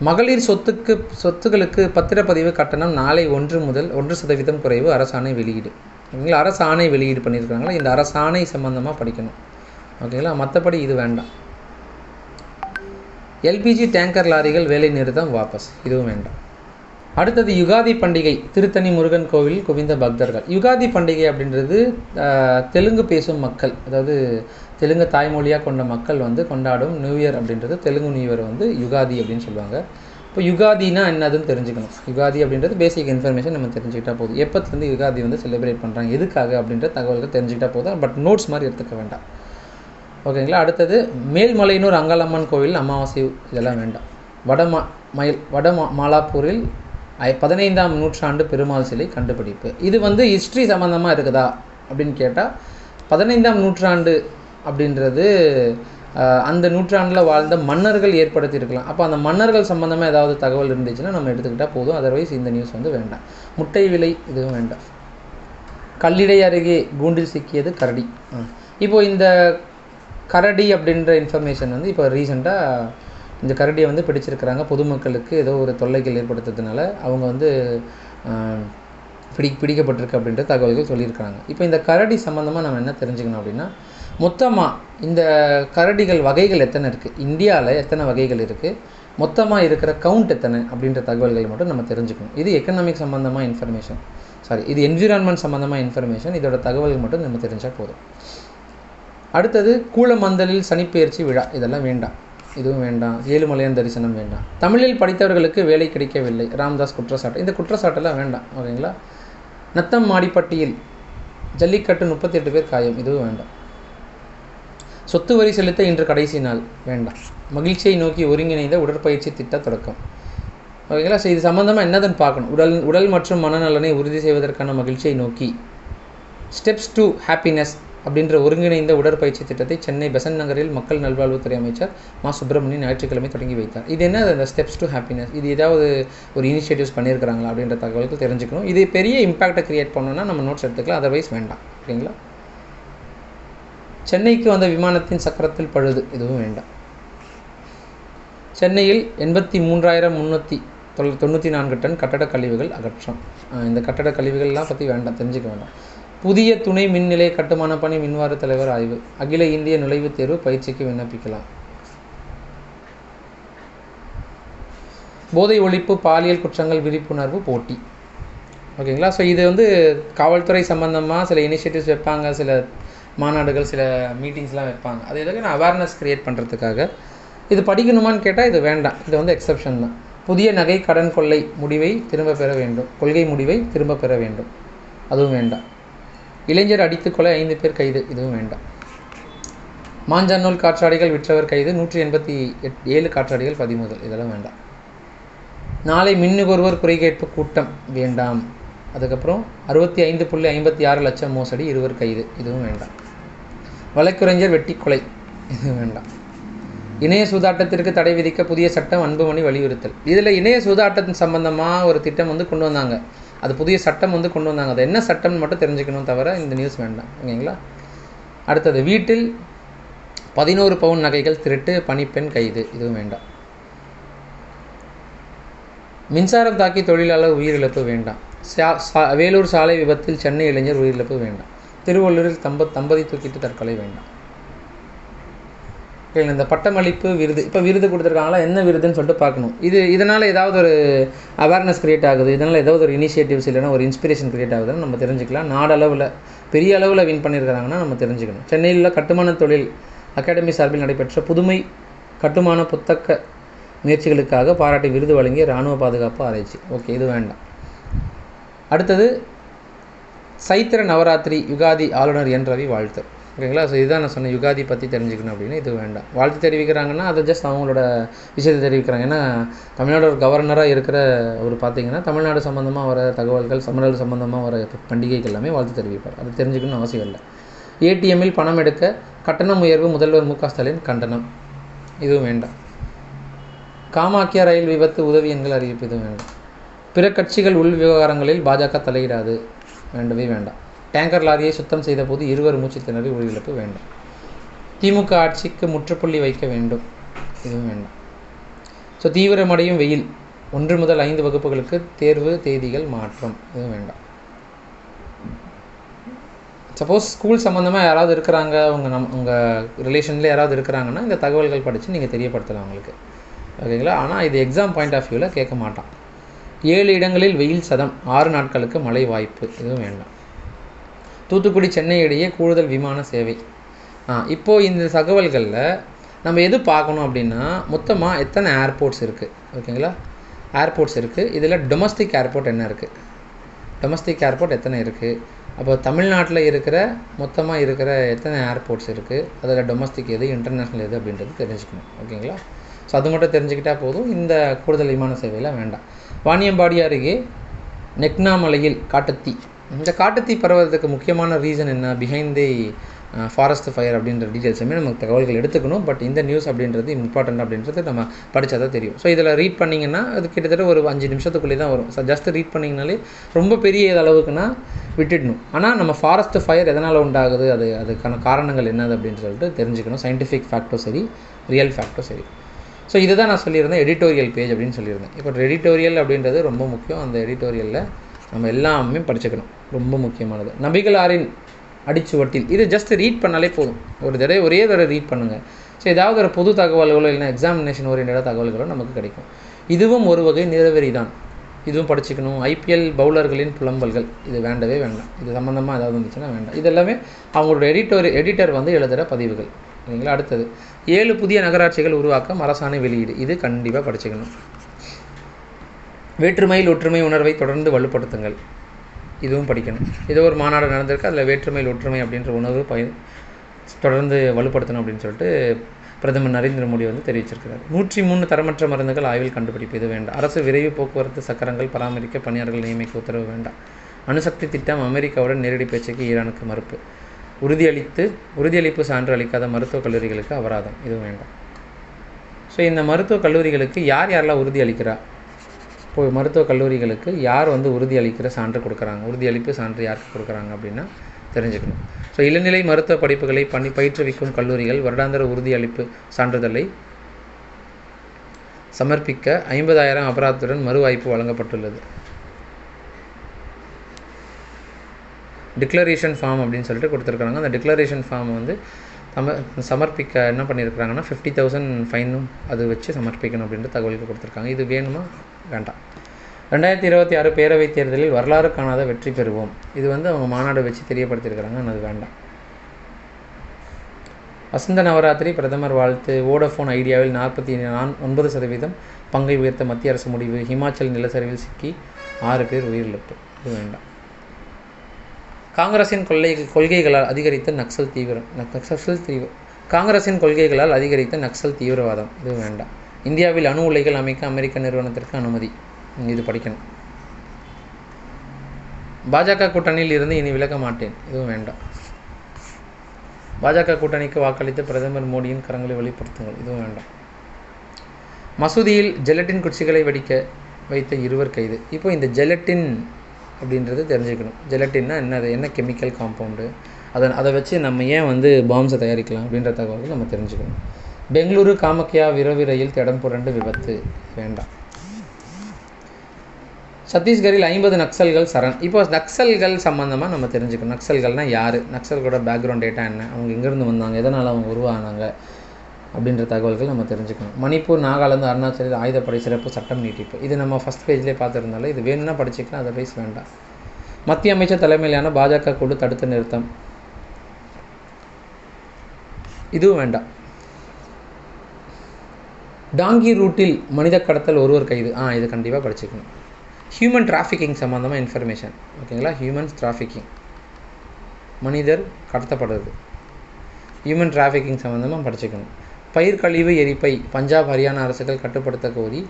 மகளிர் சொத்துக்களுக்கு பத்திரப்பதிவு கட்டணம் நாளை 1 முதல் 1% குறைவு, அரசாணை வெளியீடு, ஓகேங்களா. அரசாணை வெளியீடு பண்ணியிருக்காங்களா, இந்த அரசாணை சம்மந்தமாக படிக்கணும், ஓகேங்களா. மற்றபடி இது வேண்டாம். LPG டேங்கர் லாரிகள் வேலை நிறுத்தம் வாபஸ், இதுவும் வேண்டாம். அடுத்தது யுகாதி பண்டிகை, திருத்தணி முருகன் கோவில் குவிந்த பக்தர்கள். யுகாதி பண்டிகை அப்படின்றது தெலுங்கு பேசும் மக்கள், அதாவது தெலுங்கு தாய்மொழியாக கொண்ட மக்கள் கொண்டாடும் நியூ இயர் அப்படின்றது, தெலுங்கு நியூ இயர் யுகாதி அப்படின்னு சொல்லுவாங்க. இப்போ யுகாதினா என்னதுன்னு தெரிஞ்சுக்கணும். யுகாதி அப்படின்றது பேசிக் இன்ஃபர்மேஷன் நம்ம தெரிஞ்சுக்கிட்டா போதும். எப்போத்துலேருந்து யுகாதி செலிப்ரேட் பண்ணுறாங்க, எதுக்காக அப்படின்ற தகவல்கள் தெரிஞ்சுக்கிட்டா போதும். பட் நோட்ஸ் மாதிரி எடுத்துக்க வேண்டாம், ஓகேங்களா. அடுத்தது மேல்மலையனூர் அங்காளம்மன் கோவில் அமாவாசை, இதெல்லாம் வேண்டாம். மாலாப்பூரில் 15ஆம் நூற்றாண்டு பெருமாள் சிலை கண்டுபிடிப்பு, இது ஹிஸ்ட்ரி சம்மந்தமாக இருக்குதா அப்படின்னு கேட்டால் 15ஆம் நூற்றாண்டு அப்படின்றது அந்த நூற்றாண்டில் வாழ்ந்த மன்னர்கள் ஏற்படுத்தியிருக்கலாம். அப்போ அந்த மன்னர்கள் சம்மந்தமாக ஏதாவது தகவல் இருந்துச்சுன்னா நம்ம எடுத்துக்கிட்டால் போதும். அதர்வைஸ் இந்த நியூஸ் வேண்டாம். முட்டை விலை, இதுவும் வேண்டாம். கல்லிடை அருகே கூண்டில் சிக்கியது கரடி. இப்போது இந்த கரடி அப்படின்ற இன்ஃபர்மேஷன் இப்போ ரீசெண்டாக இந்த கரடியை பிடிச்சிருக்கிறாங்க. பொதுமக்களுக்கு ஏதோ ஒரு தொல்லைகள் ஏற்படுத்துறதுனால அவங்க பிடிக்கப்பட்டிருக்கு அப்படின்ற தகவல்கள் சொல்லியிருக்கிறாங்க. இப்போ இந்த கரடி சம்மந்தமாக நம்ம என்ன தெரிஞ்சுக்கணும் அப்படின்னா, மொத்தமாக இந்த கரடிகள் வகைகள் எத்தனை இருக்குது, இந்தியாவில் எத்தனை வகைகள் இருக்குது, மொத்தமாக இருக்கிற கவுண்ட் எத்தனை அப்படின்ற தகவல்கள் மட்டும் நம்ம தெரிஞ்சுக்கணும். இது எக்கனாமிக் சம்மந்தமாக இன்ஃபர்மேஷன், இது என்விரான்மெண்ட் சம்மந்தமாக இன்ஃபர்மேஷன். இதோட தகவல்கள் மட்டும் நம்ம தெரிஞ்சால் போதும். அடுத்தது கூலமந்தலில் சனிப்பெயர்ச்சி விழா, இதெல்லாம் வேண்டாம், இதுவும் வேண்டாம். ஏழுமலையான் தரிசனம் வேண்டாம். தமிழில் படித்தவர்களுக்கு வேலை கிடைக்கவில்லை, ராம்தாஸ் குற்றச்சாட்டு, இந்த குற்றச்சாட்டெல்லாம் வேண்டாம், ஓகேங்களா. நத்தம் மாடிப்பட்டியில் ஜல்லிக்கட்டு 38 பேர் காயம், இதுவும் வேண்டாம். சொத்து வரி செலுத்த இன்று கடைசி நாள், வேண்டாம். மகிழ்ச்சியை நோக்கி ஒருங்கிணைந்த உடற்பயிற்சி திட்ட தொடக்கம். ஓகேங்களா? ஸோ இது சம்மந்தமாக என்னதுன்னு பார்க்கணும். உடல் மற்றும் மனநலனை உறுதி செய்வதற்கான மகிழ்ச்சியை நோக்கி ஸ்டெப்ஸ் டு ஹாப்பினஸ் அப்படின்ற ஒருங்கிணைந்த உடற்பயிற்சி திட்டத்தை சென்னை பெசன்ட் நகரில் மக்கள் நல்வாழ்வுத்துறை அமைச்சர் மா சுப்பிரமணியன் ஞாயிற்றுக்கிழமை தொடங்கி வைத்தார். இது என்ன, அந்த ஸ்டெப்ஸ் டு ஹாப்பினஸ், இது ஏதாவது ஒரு இனிஷியேட்டிவ்ஸ் பண்ணியிருக்கிறாங்களா அப்படின்ற தகவலுக்கு தெரிஞ்சுக்கணும். இது பெரிய இம்பாக்டை க்ரியேட் பண்ணணும்னா நம்ம நோட்ஸ் எடுத்துக்கலாம், அதர்வைஸ் வேண்டாம். ஓகேங்களா? சென்னைக்கு வந்த விமானத்தின் சக்கரத்தில் பழுது, இதுவும் வேண்டாம். சென்னையில் 83,394 டன் கட்டட கழிவுகள் அகற்றம். இந்த கட்டட கழிவுகள்லாம் பற்றி வேண்டாம், தெரிஞ்சுக்க வேண்டாம். புதிய துணை மின் நிலைய கட்டுமான பணி மின்வார தலைவர் ஆய்வு. அகில இந்திய நுழைவுத் தேர்வு பயிற்சிக்கு விண்ணப்பிக்கலாம். போதை ஒழிப்பு பாலியல் குற்றங்கள் விழிப்புணர்வு போட்டி. ஓகேங்களா? ஸோ இது வந்து காவல்துறை சம்மந்தமாக சில இனிஷியேட்டிவ்ஸ் வைப்பாங்க, சில மாநாடுகள், சில மீட்டிங்ஸ்லாம் வைப்பாங்க. அது எதுக்கு நான் அவேர்னஸ் க்ரியேட் பண்ணுறதுக்காக. இது படிக்கணுமான்னு கேட்டால் இது வேண்டாம், இது வந்து எக்ஸப்ஷன் தான். புதிய நகை கடன் கொள்ளை முடிவை திரும்ப பெற வேண்டும், கொள்கை முடிவை திரும்ப பெற வேண்டும், அதுவும் வேண்டாம். இளைஞர் அடித்து கொலை 5 பேர் கைது, இதுவும் வேண்டாம். மாஞ்சாநூல் காற்றாடிகள் விற்றவர் கைது, 187 காற்றாடிகள் பறிமுதல், இதெல்லாம் வேண்டாம். நாளை மின் நுகர்வோர் குறைகேட்பு கூட்டம், வேண்டாம். அதுக்கப்புறம் 65.56 லட்சம் மோசடி, 2 கைது, இதுவும் வேண்டாம். வழக்குரைஞர் வெட்டி கொலை, இதுவும் வேண்டாம். இணைய சூதாட்டத்திற்கு தடை விதிக்க புதிய சட்டம், அன்புமணி வலியுறுத்தல். இதில் இணைய சூதாட்டத்தின் சம்பந்தமாக ஒரு திட்டம் வந்து கொண்டு வந்தாங்க, அது புதிய சட்டம் வந்து கொண்டு வந்தாங்க. அது என்ன சட்டம்னு மட்டும் தெரிஞ்சுக்கணும், தவிர இந்த நியூஸ் வேண்டாம். ஓகேங்களா? அடுத்தது, வீட்டில் 11 பவுன் நகைகள் திருட்டு, பணிப்பெண் கைது, இதுவும் வேண்டாம். மின்சாரம் தாக்கி தொழிலாளர் உயிரிழப்பு, வேண்டாம். வேலூர் சாலை விபத்தில் சென்னை இளைஞர் உயிரிழப்பு, வேண்டாம். திருவள்ளூரில் தம்பதி தூக்கிட்டு தற்கொலை, வேண்டாம். இந்த பட்டமளிப்பு விருது, இப்போ விருது கொடுத்துருக்காங்களா, என்ன விருதுன்னு சொல்லிட்டு பார்க்கணும். இதனால் ஏதாவது ஒரு அவேர்னஸ் க்ரியேட் ஆகுது, இதனால் ஏதாவது ஒரு இனிஷியேட்டிவ்ஸ் இல்லைனா ஒரு இன்ஸ்பிரேஷன் க்ரியேட் ஆகுதுன்னு நம்ம தெரிஞ்சுக்கலாம். நாடளவில் பெரிய அளவில் வின் பண்ணியிருக்கிறாங்கன்னா நம்ம தெரிஞ்சுக்கணும். சென்னையில் கட்டுமான தொழில் அகாடமி சார்பில் நடைபெற்ற புதுமை கட்டுமான புத்தக முயற்சிகளுக்காக பாராட்டி விருது வழங்கிய இராணுவ பாதுகாப்பு ஆராய்ச்சி. ஓகே, இது வேண்டாம். அடுத்தது, சைத்திர நவராத்திரி யுகாதி ஆளுநர் என் ரவி வாழ்த்து. ஓகேங்களா? ஸோ இதுதான் நான் சொன்னேன், யுகாதி பற்றி தெரிஞ்சுக்கணும் அப்படின்னு. இது வேண்டாம். வாழ்த்து தெரிவிக்கிறாங்கன்னா அதை ஜஸ்ட் அவங்களோட விஷயத்தை தெரிவிக்கிறாங்க. ஏன்னா தமிழ்நாடு ஒரு கவர்னராக இருக்கிற ஒரு பார்த்தீங்கன்னா தமிழ்நாடு சம்மந்தமாக வர தகவல்கள், தமிழ்நாடு சம்மந்தமாக வர பண்டிகைகள் எல்லாமே வாழ்த்து தெரிவிப்பார். அது தெரிஞ்சுக்கணும்னு அவசியம் இல்லை. ஏடிஎம்மில் பணம் எடுக்க கட்டணம் உயர்வு, முதல்வர் மு க ஸ்டாலின் கண்டனம், இதுவும் வேண்டாம். காமாக்கியா ரயில் விபத்து உதவி எண்கள் அறிவிப்பு, இதுவும் வேண்டாம். பிற கட்சிகள் உள் விவகாரங்களில் பாஜக தலையிடாது, வேண்டவே வேண்டாம். டேங்கர் லாரியை சுத்தம் செய்த போது 2 மூச்சு திணறி உயிரிழப்பு, வேண்டாம். திமுக ஆட்சிக்கு முற்றுப்புள்ளி வைக்க வேண்டும், இதுவும் வேண்டாம். ஸோ தீவிரமடையும் வெயில், 1 முதல் 5 வகுப்புகளுக்கு தேர்வு தேதிகள் மாற்றம், இதுவும் வேண்டாம். சப்போஸ் ஸ்கூல் சம்மந்தமாக யாராவது இருக்கிறாங்க, உங்கள் ரிலேஷனில் யாராவது இருக்கிறாங்கன்னா இந்த தகவல்கள் படித்து நீங்கள் தெரியப்படுத்தலாம் அவங்களுக்கு. ஓகேங்களா? ஆனால் இது எக்ஸாம் பாயிண்ட் ஆஃப் வியூவில் கேட்க மாட்டான். 7 இடங்களில் வெயில் சதம், 6 நாட்களுக்கு மழை வாய்ப்பு, இதுவும் வேண்டாம். தூத்துக்குடி சென்னை இடையே கூடுதல் விமான சேவை. இப்போது இந்த தகவல்களில் நம்ம எது பார்க்கணும் அப்படின்னா, மொத்தமாக எத்தனை ஏர்போர்ட்ஸ் இருக்குது. ஓகேங்களா? ஏர்போர்ட்ஸ் இருக்குது. இதில் டொமஸ்டிக் ஏர்போர்ட் என்ன இருக்குது, டொமஸ்டிக் ஏர்போர்ட் எத்தனை இருக்குது, அப்போ தமிழ்நாட்டில் இருக்கிற மொத்தமாக இருக்கிற எத்தனை ஏர்போர்ட்ஸ் இருக்குது, அதில் டொமஸ்டிக் எது, இன்டர்நேஷ்னல் எது அப்படின்றது தெரிஞ்சுக்கணும். ஓகேங்களா? ஸோ அது மட்டும் தெரிஞ்சுக்கிட்டால் போதும். இந்த கூடுதல் விமான சேவையெல்லாம் வேண்டாம். வாணியம்பாடி அருகே நெக்னா மலையில் காட்டுத்தீ. இந்த காட்டுத்தீ பரவுறதுக்கு முக்கியமான ரீசன் என்ன, பிஹைண்ட் தி ஃபாரஸ்ட் ஃபயர் அப்படின்ற டீட்டெயில்ஸுமே நமக்கு தகவல்கள் எடுத்துக்கணும். பட் இந்த நியூஸ் அப்படின்றது இம்பார்ட்டன்ட் அப்படின்றது நம்ம படித்தா தான் தெரியும். ஸோ இதில் ரீட் பண்ணிங்கன்னா அது கிட்டத்தட்ட ஒரு 5 நிமிஷத்துக்குள்ளே தான் வரும். ஸோ ஜஸ்ட் ரீட் பண்ணிங்கனாலே ரொம்ப பெரிய அளவுக்குன்னா விட்டுடணும். ஆனால் நம்ம ஃபாரஸ்ட் ஃபயர் எதனால் உண்டாகுது, அதுக்கான காரணங்கள் என்னது அப்படின்னு சொல்லிட்டு தெரிஞ்சுக்கணும். சயின்டிஃபிக் ஃபேக்டும் சரி, ரியல் ஃபேக்டும் சரி. ஸோ இதை தான் நான் சொல்லியிருந்தேன் எடிட்டோரியல் பேஜ் அப்படின்னு சொல்லியிருந்தேன். இப்போ எடிட்டோரியல் அப்படின்றது ரொம்ப முக்கியம். அந்த எடிட்டோரியலில் நம்ம எல்லாமே படிச்சுக்கணும், ரொம்ப முக்கியமானது. நபிகளாரின் அடிச்சுவட்டில், இது ஜஸ்ட் ரீட் பண்ணாலே போதும். ஒரே தடவை ரீட் பண்ணுங்கள். ஸோ ஏதாவது ஒரு பொது தகவல்களோ இல்லைனா எக்ஸாமினேஷன் ஓரியன்டாக தகவல்களோ நமக்கு கிடைக்கும். இதுவும் ஒரு வகை நிறவெறி தான், இதுவும் படிச்சுக்கணும். ஐபிஎல் பவுலர்களின் புலம்பல்கள், இது வேண்டவே வேண்டாம். இது சம்மந்தமாக ஏதாவது வந்துச்சுன்னா வேண்டாம். இதெல்லாமே அவங்களோட எடிட்டர் வந்து எழுதுகிற பதிவுகள். சரிங்களா? அடுத்தது, 7 புதிய நகராட்சிகள் உருவாக்கம் அரசாணை வெளியீடு, இது கண்டிப்பாக படிச்சுக்கணும். வேற்றுமையில் ஒற்றுமை உணர்வை தொடர்ந்து வலுப்படுத்துங்கள், இதுவும் படிக்கணும். ஏதோ ஒரு மாநாடு நடந்திருக்கு, அதில் வேற்றுமையில் ஒற்றுமை அப்படின்ற உணர்வு தொடர்ந்து வலுப்படுத்தணும் அப்படின்னு சொல்லிட்டு பிரதமர் நரேந்திர மோடி வந்து தெரிவிச்சிருக்கிறார். 103 தரமற்ற மருந்துகள் ஆய்வில் கண்டுபிடிப்பு, இது வேண்டாம். அரசு விரைவு போக்குவரத்து சக்கரங்கள் பராமரிக்க பணியாளர்கள் நியமிக்க உத்தரவு வேண்டாம். அணுசக்தி திட்டம் அமெரிக்காவுடன் நேரடி பேச்சுக்கு ஈரானுக்கு மறுப்பு, உறுதியளிப்பு சான்று அளிக்காத மருத்துவக் கல்லூரிகளுக்கு அபராதம், இது வேண்டாம். ஸோ இந்த மருத்துவக் கல்லூரிகளுக்கு யாரெல்லாம் உறுதி அளிக்கிறா, இப்போ மருத்துவக் கல்லூரிகளுக்கு யார் வந்து உறுதி அளிக்கிற சான்று கொடுக்குறாங்க, உறுதியளிப்பு சான்று யாருக்கு கொடுக்குறாங்க அப்படின்னா தெரிஞ்சுக்கணும். ஸோ இளநிலை மருத்துவ படிப்புகளை பயிற்றுவிக்கும் கல்லூரிகள் வருடாந்திர உறுதியளிப்பு சான்றிதழை சமர்ப்பிக்க 50,000 அபராதத்துடன் மறு வாய்ப்பு வழங்கப்பட்டுள்ளது. டிக்ளரேஷன் ஃபார்ம் அப்படின்னு சொல்லிட்டு கொடுத்துருக்காங்க. அந்த டிக்ளரேஷன் ஃபார்ம் வந்து சமர்ப்பிக்க என்ன பண்ணியிருக்கிறாங்கன்னா 50,000 ஃபைனும் அது வச்சு சமர்ப்பிக்கணும் அப்படின்ற தகவலுக்கு கொடுத்துருக்காங்க. இது வேணுமா வேண்டாம். 2026 பேரவைத் தேர்தலில் வரலாறு காணாத வெற்றி பெறுவோம், இது வந்து அவங்க மாநாடு வச்சு தெரியப்படுத்தியிருக்கிறாங்க. அது வேண்டாம். வசந்த நவராத்திரி பிரதமர் வாழ்த்து, வோடஃபோன் ஐடியாவில் 49% பங்கை உயர்த்த மத்திய அரசு முடிவு, ஹிமாச்சல் நிலச்சரிவில் சிக்கி 6 பேர் உயிரிழப்பு, இது வேண்டாம். காங்கிரஸின் கொள்கைகளால் அதிகரித்த நக்சல் தீவிரவாதம், இது வேண்டாம். இந்தியாவில் அணு உலைகள் அமைக்க அமெரிக்க நிறுவனத்திற்கு அனுமதி, இது படிக்கணும். பாஜக கூட்டணியில் இருந்து இனி விலக மாட்டேன், இதுவும் வேண்டாம். பாஜக கூட்டணிக்கு வாக்களித்து பிரதமர் மோடியின் கரங்களை வெளிப்படுத்துங்கள், இதுவும் வேண்டாம். மசூதியில் ஜெலட்டின் குச்சிகளை வெடிக்க வைத்த 2 கைது. இப்போ இந்த ஜெலட்டின் அப்படின்றது தெரிஞ்சுக்கணும். ஜெலட்டின்னா என்ன கெமிக்கல் காம்பவுண்டு, அதை வச்சு நம்ம ஏன் வந்து பாம்ஸை தயாரிக்கலாம் அப்படின்ற தகவல் நம்ம தெரிஞ்சுக்கணும். பெங்களூரு காமக்கியா விரைவு ரயில் தடம் புரண்டு விபத்து, வேண்டாம். சத்தீஸ்கரில் 50 நக்சல்கள் சரண். இப்போ நக்சல்கள் சம்மந்தமாக நம்ம தெரிஞ்சுக்கணும். நக்சல்கள்னால் யார், நக்சல்களோட பேக்ரவுண்ட் டேட்டா என்ன, அவங்க எங்கேருந்து வந்தாங்க, எதனால் அவங்க உருவானாங்க அப்படின்ற தகவல்கள் நம்ம தெரிஞ்சுக்கணும். மணிப்பூர், நாகாலாந்து, அருணாச்சலில் ஆயுதப்படை சிறப்பு சட்டம் நீட்டிப்பு, இது நம்ம ஃபஸ்ட் பேஜ்லேயே பார்த்துருந்தாலும் இது வேணும்னா படிச்சுக்கலாம், அதர்வைஸ் வேண்டாம். மத்திய அமைச்சர் தலைமையிலான பாஜக குழு தடுத்து நிறுத்தம், இதுவும் வேண்டாம். டாங்கி ரூட்டில் மனித கடத்தல் ஒருவர் கைது, இது கண்டிப்பாக படிச்சுக்கணும். ஹியூமன் டிராஃபிக்கிங் சம்மந்தமாக இன்ஃபர்மேஷன், ஓகேங்களா. ஹியூமன் டிராஃபிக்கிங், மனிதர் கடத்தப்படுறது, ஹியூமன் டிராஃபிக்கிங் சம்மந்தமாக படிச்சுக்கணும். பயிர் கழிவு எரிப்பை பஞ்சாப், ஹரியானா அரசுகள் கட்டுப்படுத்த கோரி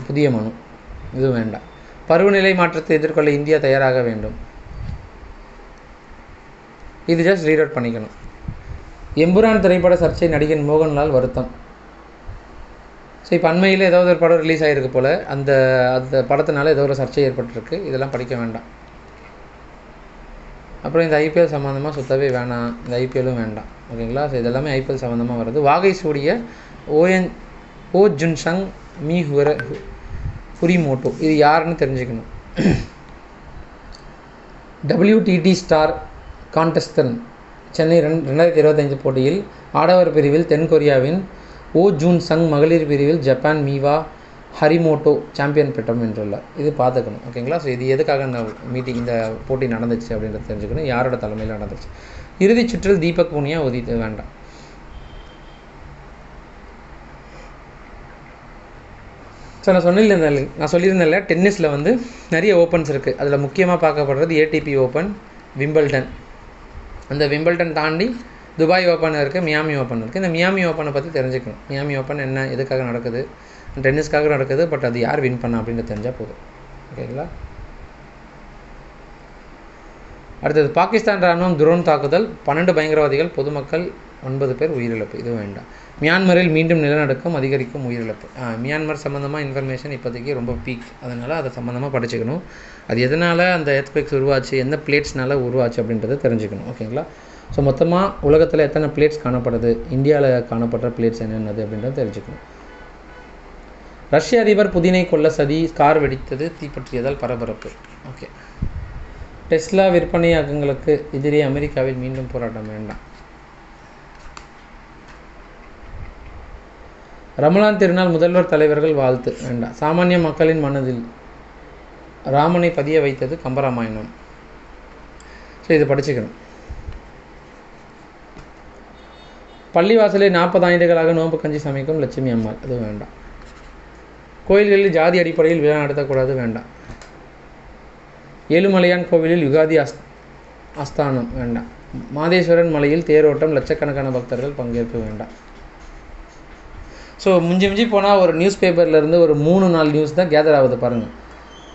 புதிய மனு, இது வேண்டாம். பருவநிலை மாற்றத்தை எதிர்கொள்ள இந்தியா தயாராக வேண்டும், இது ஜஸ்ட் ரீட் அவுட் பண்ணிக்கணும். எம்புரான் திரைப்பட சர்ச்சை, நடிகன் மோகன்லால் வருத்தம். ஸோ இப்போ அண்மையில் ஏதாவது ஒரு படம் ரிலீஸ் ஆகிருக்கு போல், அந்த படத்தினால ஏதோ ஒரு சர்ச்சை ஏற்பட்டிருக்கு, இதெல்லாம் படிக்க வேண்டாம். அப்புறம் இந்த ஐபிஎல் சம்மந்தமாக சுத்தவே வேணாம், இந்த ஐபிஎல்லும் வேண்டாம், ஓகேங்களா. ஸோ இதெல்லாமே ஐபிஎல் சம்மந்தமாக வருது. வாகை சூடிய ஓ ஜுன்சங் மீ ஹுரிமோட்டோ, இது யாருன்னு தெரிஞ்சுக்கணும். WTT ஸ்டார் கான்டெஸ்டன் சென்னை 2025 போட்டியில் ஆடவர் பிரிவில் தென்கொரியாவின் ஓ ஜூன் சங், மகளிர் பிரிவில் ஜப்பான் மீவா ஹரிமோட்டோ சாம்பியன் பெற்றம் வென்றுள்ளார், இது பார்த்துக்கணும், ஓகேங்களா. ஸோ இது எதுக்காக இந்த போட்டி நடந்துச்சு அப்படின்றத தெரிஞ்சுக்கணும், யாரோட தலைமையில் நடந்துச்சு. இறுதிச் சுற்றில் தீபக் பூனியா உதித்து, வேண்டாம். ஸோ நான் சொல்லியிருந்தேன்ல டென்னிஸில் வந்து நிறைய ஓப்பன்ஸ் இருக்குது. அதில் முக்கியமாக பார்க்கப்படுறது ATP ஓப்பன், விம்பிள்டன். அந்த விம்பிள்டன் தாண்டி துபாய் ஓப்பன் இருக்குது, மியாமி ஓப்பன் இருக்குது. இந்த மியாமி ஓப்பனை பற்றி தெரிஞ்சுக்கணும். மியாமி ஓப்பன் என்ன, எதுக்காக நடக்குது, டென்னிஸ்க்காக நடக்குது, பட் அது யார் வின் பண்ணா அப்படின்றது தெரிஞ்சால் போதும், ஓகேங்களா. அடுத்தது பாகிஸ்தான் ராணுவம் ட்ரோன் தாக்குதல், 12 பயங்கரவாதிகள், பொதுமக்கள் 9 பேர் உயிரிழப்பு, இது வேண்டாம். மியான்மரில் மீண்டும் நிலநடுக்கம், அதிகரிக்கும் உயிரிழப்பு. மியான்மர் சம்மந்தமாக இன்ஃபர்மேஷன் இப்போதைக்கு ரொம்ப பீக், அதனால் அதை சம்மந்தமாக படிச்சுக்கணும். அது எதனால் அந்த எர்த்குவேக்ஸ் உருவாச்சு, எந்த பிளேட்ஸ்னால உருவாச்சு அப்படின்றத தெரிஞ்சுக்கணும், ஓகேங்களா. ஸோ மொத்தமாக உலகத்தில் எத்தனை பிளேட்ஸ் காணப்படுது, இந்தியாவில் காணப்படுற பிளேட்ஸ் என்னென்னது அப்படின்றத தெரிஞ்சுக்கணும். ரஷ்ய அதிபர் புதினை கொல்ல சதி, கார் வெடித்தது, தீப்பற்றியதால் பரபரப்பு, ஓகே. டெஸ்லா விற்பனையாளர்களுக்கு எதிரே அமெரிக்காவில் மீண்டும் போராட்டம், வேண்டாம். ரமலான் திருநாள் முதல்வர் தலைவர்கள் வாழ்த்து, வேண்டாம். சாமானிய மக்களின் மனதில் ராமனை பதிய வைத்தது கம்பராமாயணம், ஸோ இது படிச்சுக்கணும். பள்ளிவாசலில் 40 ஆண்டுகளாக நோன்பு கஞ்சி சமைக்கும் லட்சுமி அம்மாள், அது வேண்டாம். கோயில்களில் ஜாதி அடிப்படையில் விழா நடத்தக்கூடாது, வேண்டாம். ஏழுமலையான் கோவிலில் யுகாதி ஆஸ்தானம், வேண்டாம். மாதேஸ்வரன் மலையில் தேரோட்டம், லட்சக்கணக்கான பக்தர்கள் பங்கேற்க வேண்டாம். ஸோ மிஞ்சி போனால் ஒரு நியூஸ் பேப்பர்லேருந்து ஒரு 3-4 நியூஸ் தான் கேதர் ஆகுது பாருங்கள்.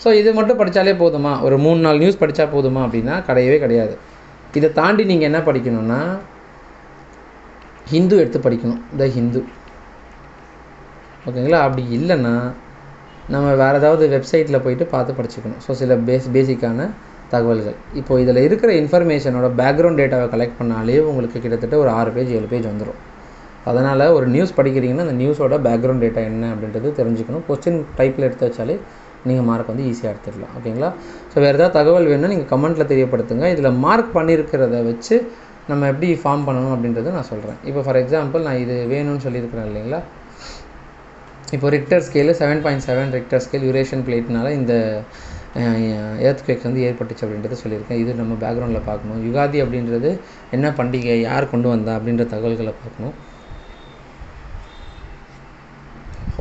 ஸோ இது மட்டும் படித்தாலே போதுமா, ஒரு 3-4 நியூஸ் படித்தா போதுமா அப்படின்னா கிடையவே கிடையாது. இதை தாண்டி நீங்கள் என்ன படிக்கணும்னா ஹிந்து எடுத்து படிக்கணும், த ஹிந்து. ஓகேங்களா? அப்படி இல்லைன்னா நம்ம வேறு ஏதாவது வெப்சைட்டில் போயிட்டு பார்த்து படிச்சுக்கணும். ஸோ சில பேசிக்கான தகவல்கள். இப்போது இதில் இருக்கிற இன்ஃபர்மேஷனோட பேக்ரவுண்ட் டேட்டாவை கலெக்ட் பண்ணாலே உங்களுக்கு கிட்டத்தட்ட ஒரு 6 பேஜ் 7 பேஜ் வந்துடும். அதனால் ஒரு நியூஸ் படிக்கிறீங்கன்னா அந்த நியூஸோட பேக்ரவுண்ட் டேட்டா என்ன அப்படின்றது தெரிஞ்சுக்கணும். கொஸ்டின் டைப்பில் எடுத்து வச்சாலே நீங்கள் மார்க் வந்து ஈஸியாக எடுத்துடலாம். ஓகேங்களா? ஸோ வேறு ஏதாவது தகவல் வேணும்னா நீங்கள் கமெண்ட்டில் தெரியப்படுத்துங்க. இதில் மார்க் பண்ணியிருக்கிறத வச்சு நம்ம எப்படி ஃபார்ம் பண்ணணும் அப்படின்றத நான் சொல்கிறேன். இப்போ ஃபார் எக்ஸாம்பிள் நான் இது வேணும்னு சொல்லியிருக்கிறேன் இல்லைங்களா? இப்போ Richter scale 7.7 Richter scale Eurasian பிளேட்னால இந்த எர்த்குவேக் வந்து ஏற்பட்டுச்சு அப்படின்றத சொல்லியிருக்கேன். இது நம்ம பேக்ரவுண்டில் பார்க்கணும். யுகாதி அப்படின்றது என்ன பண்டிகை, யார் கொண்டு வந்தா அப்படின்ற தகவல்களை பார்க்கணும்.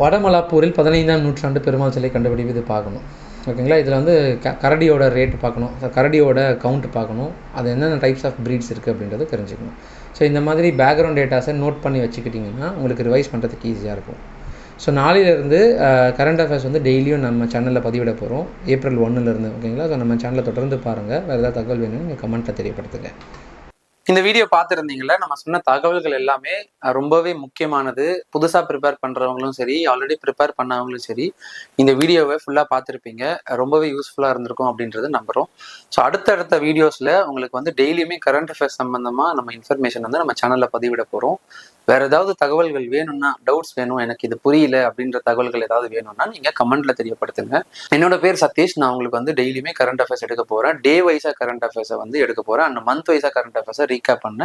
வடமலாப்பூரில் 15ஆம் நூற்றாண்டு பெருமாள் சிலை கண்டுபிடிப்பு இது பார்க்கணும். ஓகேங்களா? இதில் வந்து கரடியோட ரேட்டு பார்க்கணும், கரடியோட கவுண்ட் பார்க்கணும், அது என்னென்ன டைப்ஸ் ஆஃப் ப்ரீட்ஸ் இருக்குது அப்படின்றத தெரிஞ்சுக்கணும். ஸோ இந்த மாதிரி பேக்ரவுண்ட் டேட்டாஸை நோட் பண்ணி வச்சுக்கிட்டிங்கன்னா உங்களுக்கு ரிவைஸ் பண்ணுறதுக்கு ஈஸியாக இருக்கும். ஸோ நாளையிலேருந்து கரண்ட் அஃபேர்ஸ் வந்து டெய்லியும் நம்ம சேனலில் பதிவிட போகிறோம், April 1 ஓகேங்களா? ஸோ நம்ம சேனலை தொடர்ந்து பாருங்கள். வேறு ஏதாவது தகவல் வேணும்னு நீங்கள் கமெண்ட்டில் தெரியப்படுத்துங்க. இந்த வீடியோ பார்த்துருந்தீங்களா? நம்ம சொன்ன தகவல்கள் எல்லாமே ரொம்பவே முக்கியமானது. புதுசாக ப்ரிப்பேர் பண்ணுறவங்களும் சரி, ஆல்ரெடி ப்ரிப்பேர் பண்ணவங்களும் சரி, இந்த வீடியோவை ஃபுல்லாக பார்த்துருப்பீங்க. ரொம்பவே யூஸ்ஃபுல்லாக இருந்திருக்கும் அப்படின்றது நம்புகிறோம். ஸோ அடுத்தடுத்த வீடியோஸில் உங்களுக்கு வந்து டெய்லியுமே கரண்ட் அஃபேர்ஸ் சம்மந்தமாக நம்ம இன்ஃபர்மேஷன் வந்து நம்ம சேனலில் பதிவிட போகிறோம். வேறு ஏதாவது தகவல்கள் வேணும்னா, டவுட்ஸ் வேணும், எனக்கு இது புரியல அப்படின்ற தகவல்கள் ஏதாவது வேணும்னா நீங்கள் கமெண்ட்டில் தெரியப்படுத்துங்க. என்னோட பேர் சதீஷ். நான் உங்களுக்கு வந்து டெய்லியுமே கரண்ட் அஃபேர்ஸ் எடுக்க போகிறேன். டே வைஸாக கரண்ட் அஃபேர்ஸை வந்து எடுக்க போகிறேன். அண்ட் மந்த் வைஸாக கரண்ட் அஃபேர்ஸை ரீகேப் பண்ண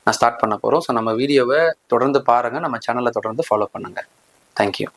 நான் ஸ்டார்ட் பண்ண போகிறோம். ஸோ நம்ம வீடியோவை தொடர்ந்து பாருங்கள், நம்ம சேனலை தொடர்ந்து ஃபாலோ பண்ணுங்கள். தேங்க்யூ.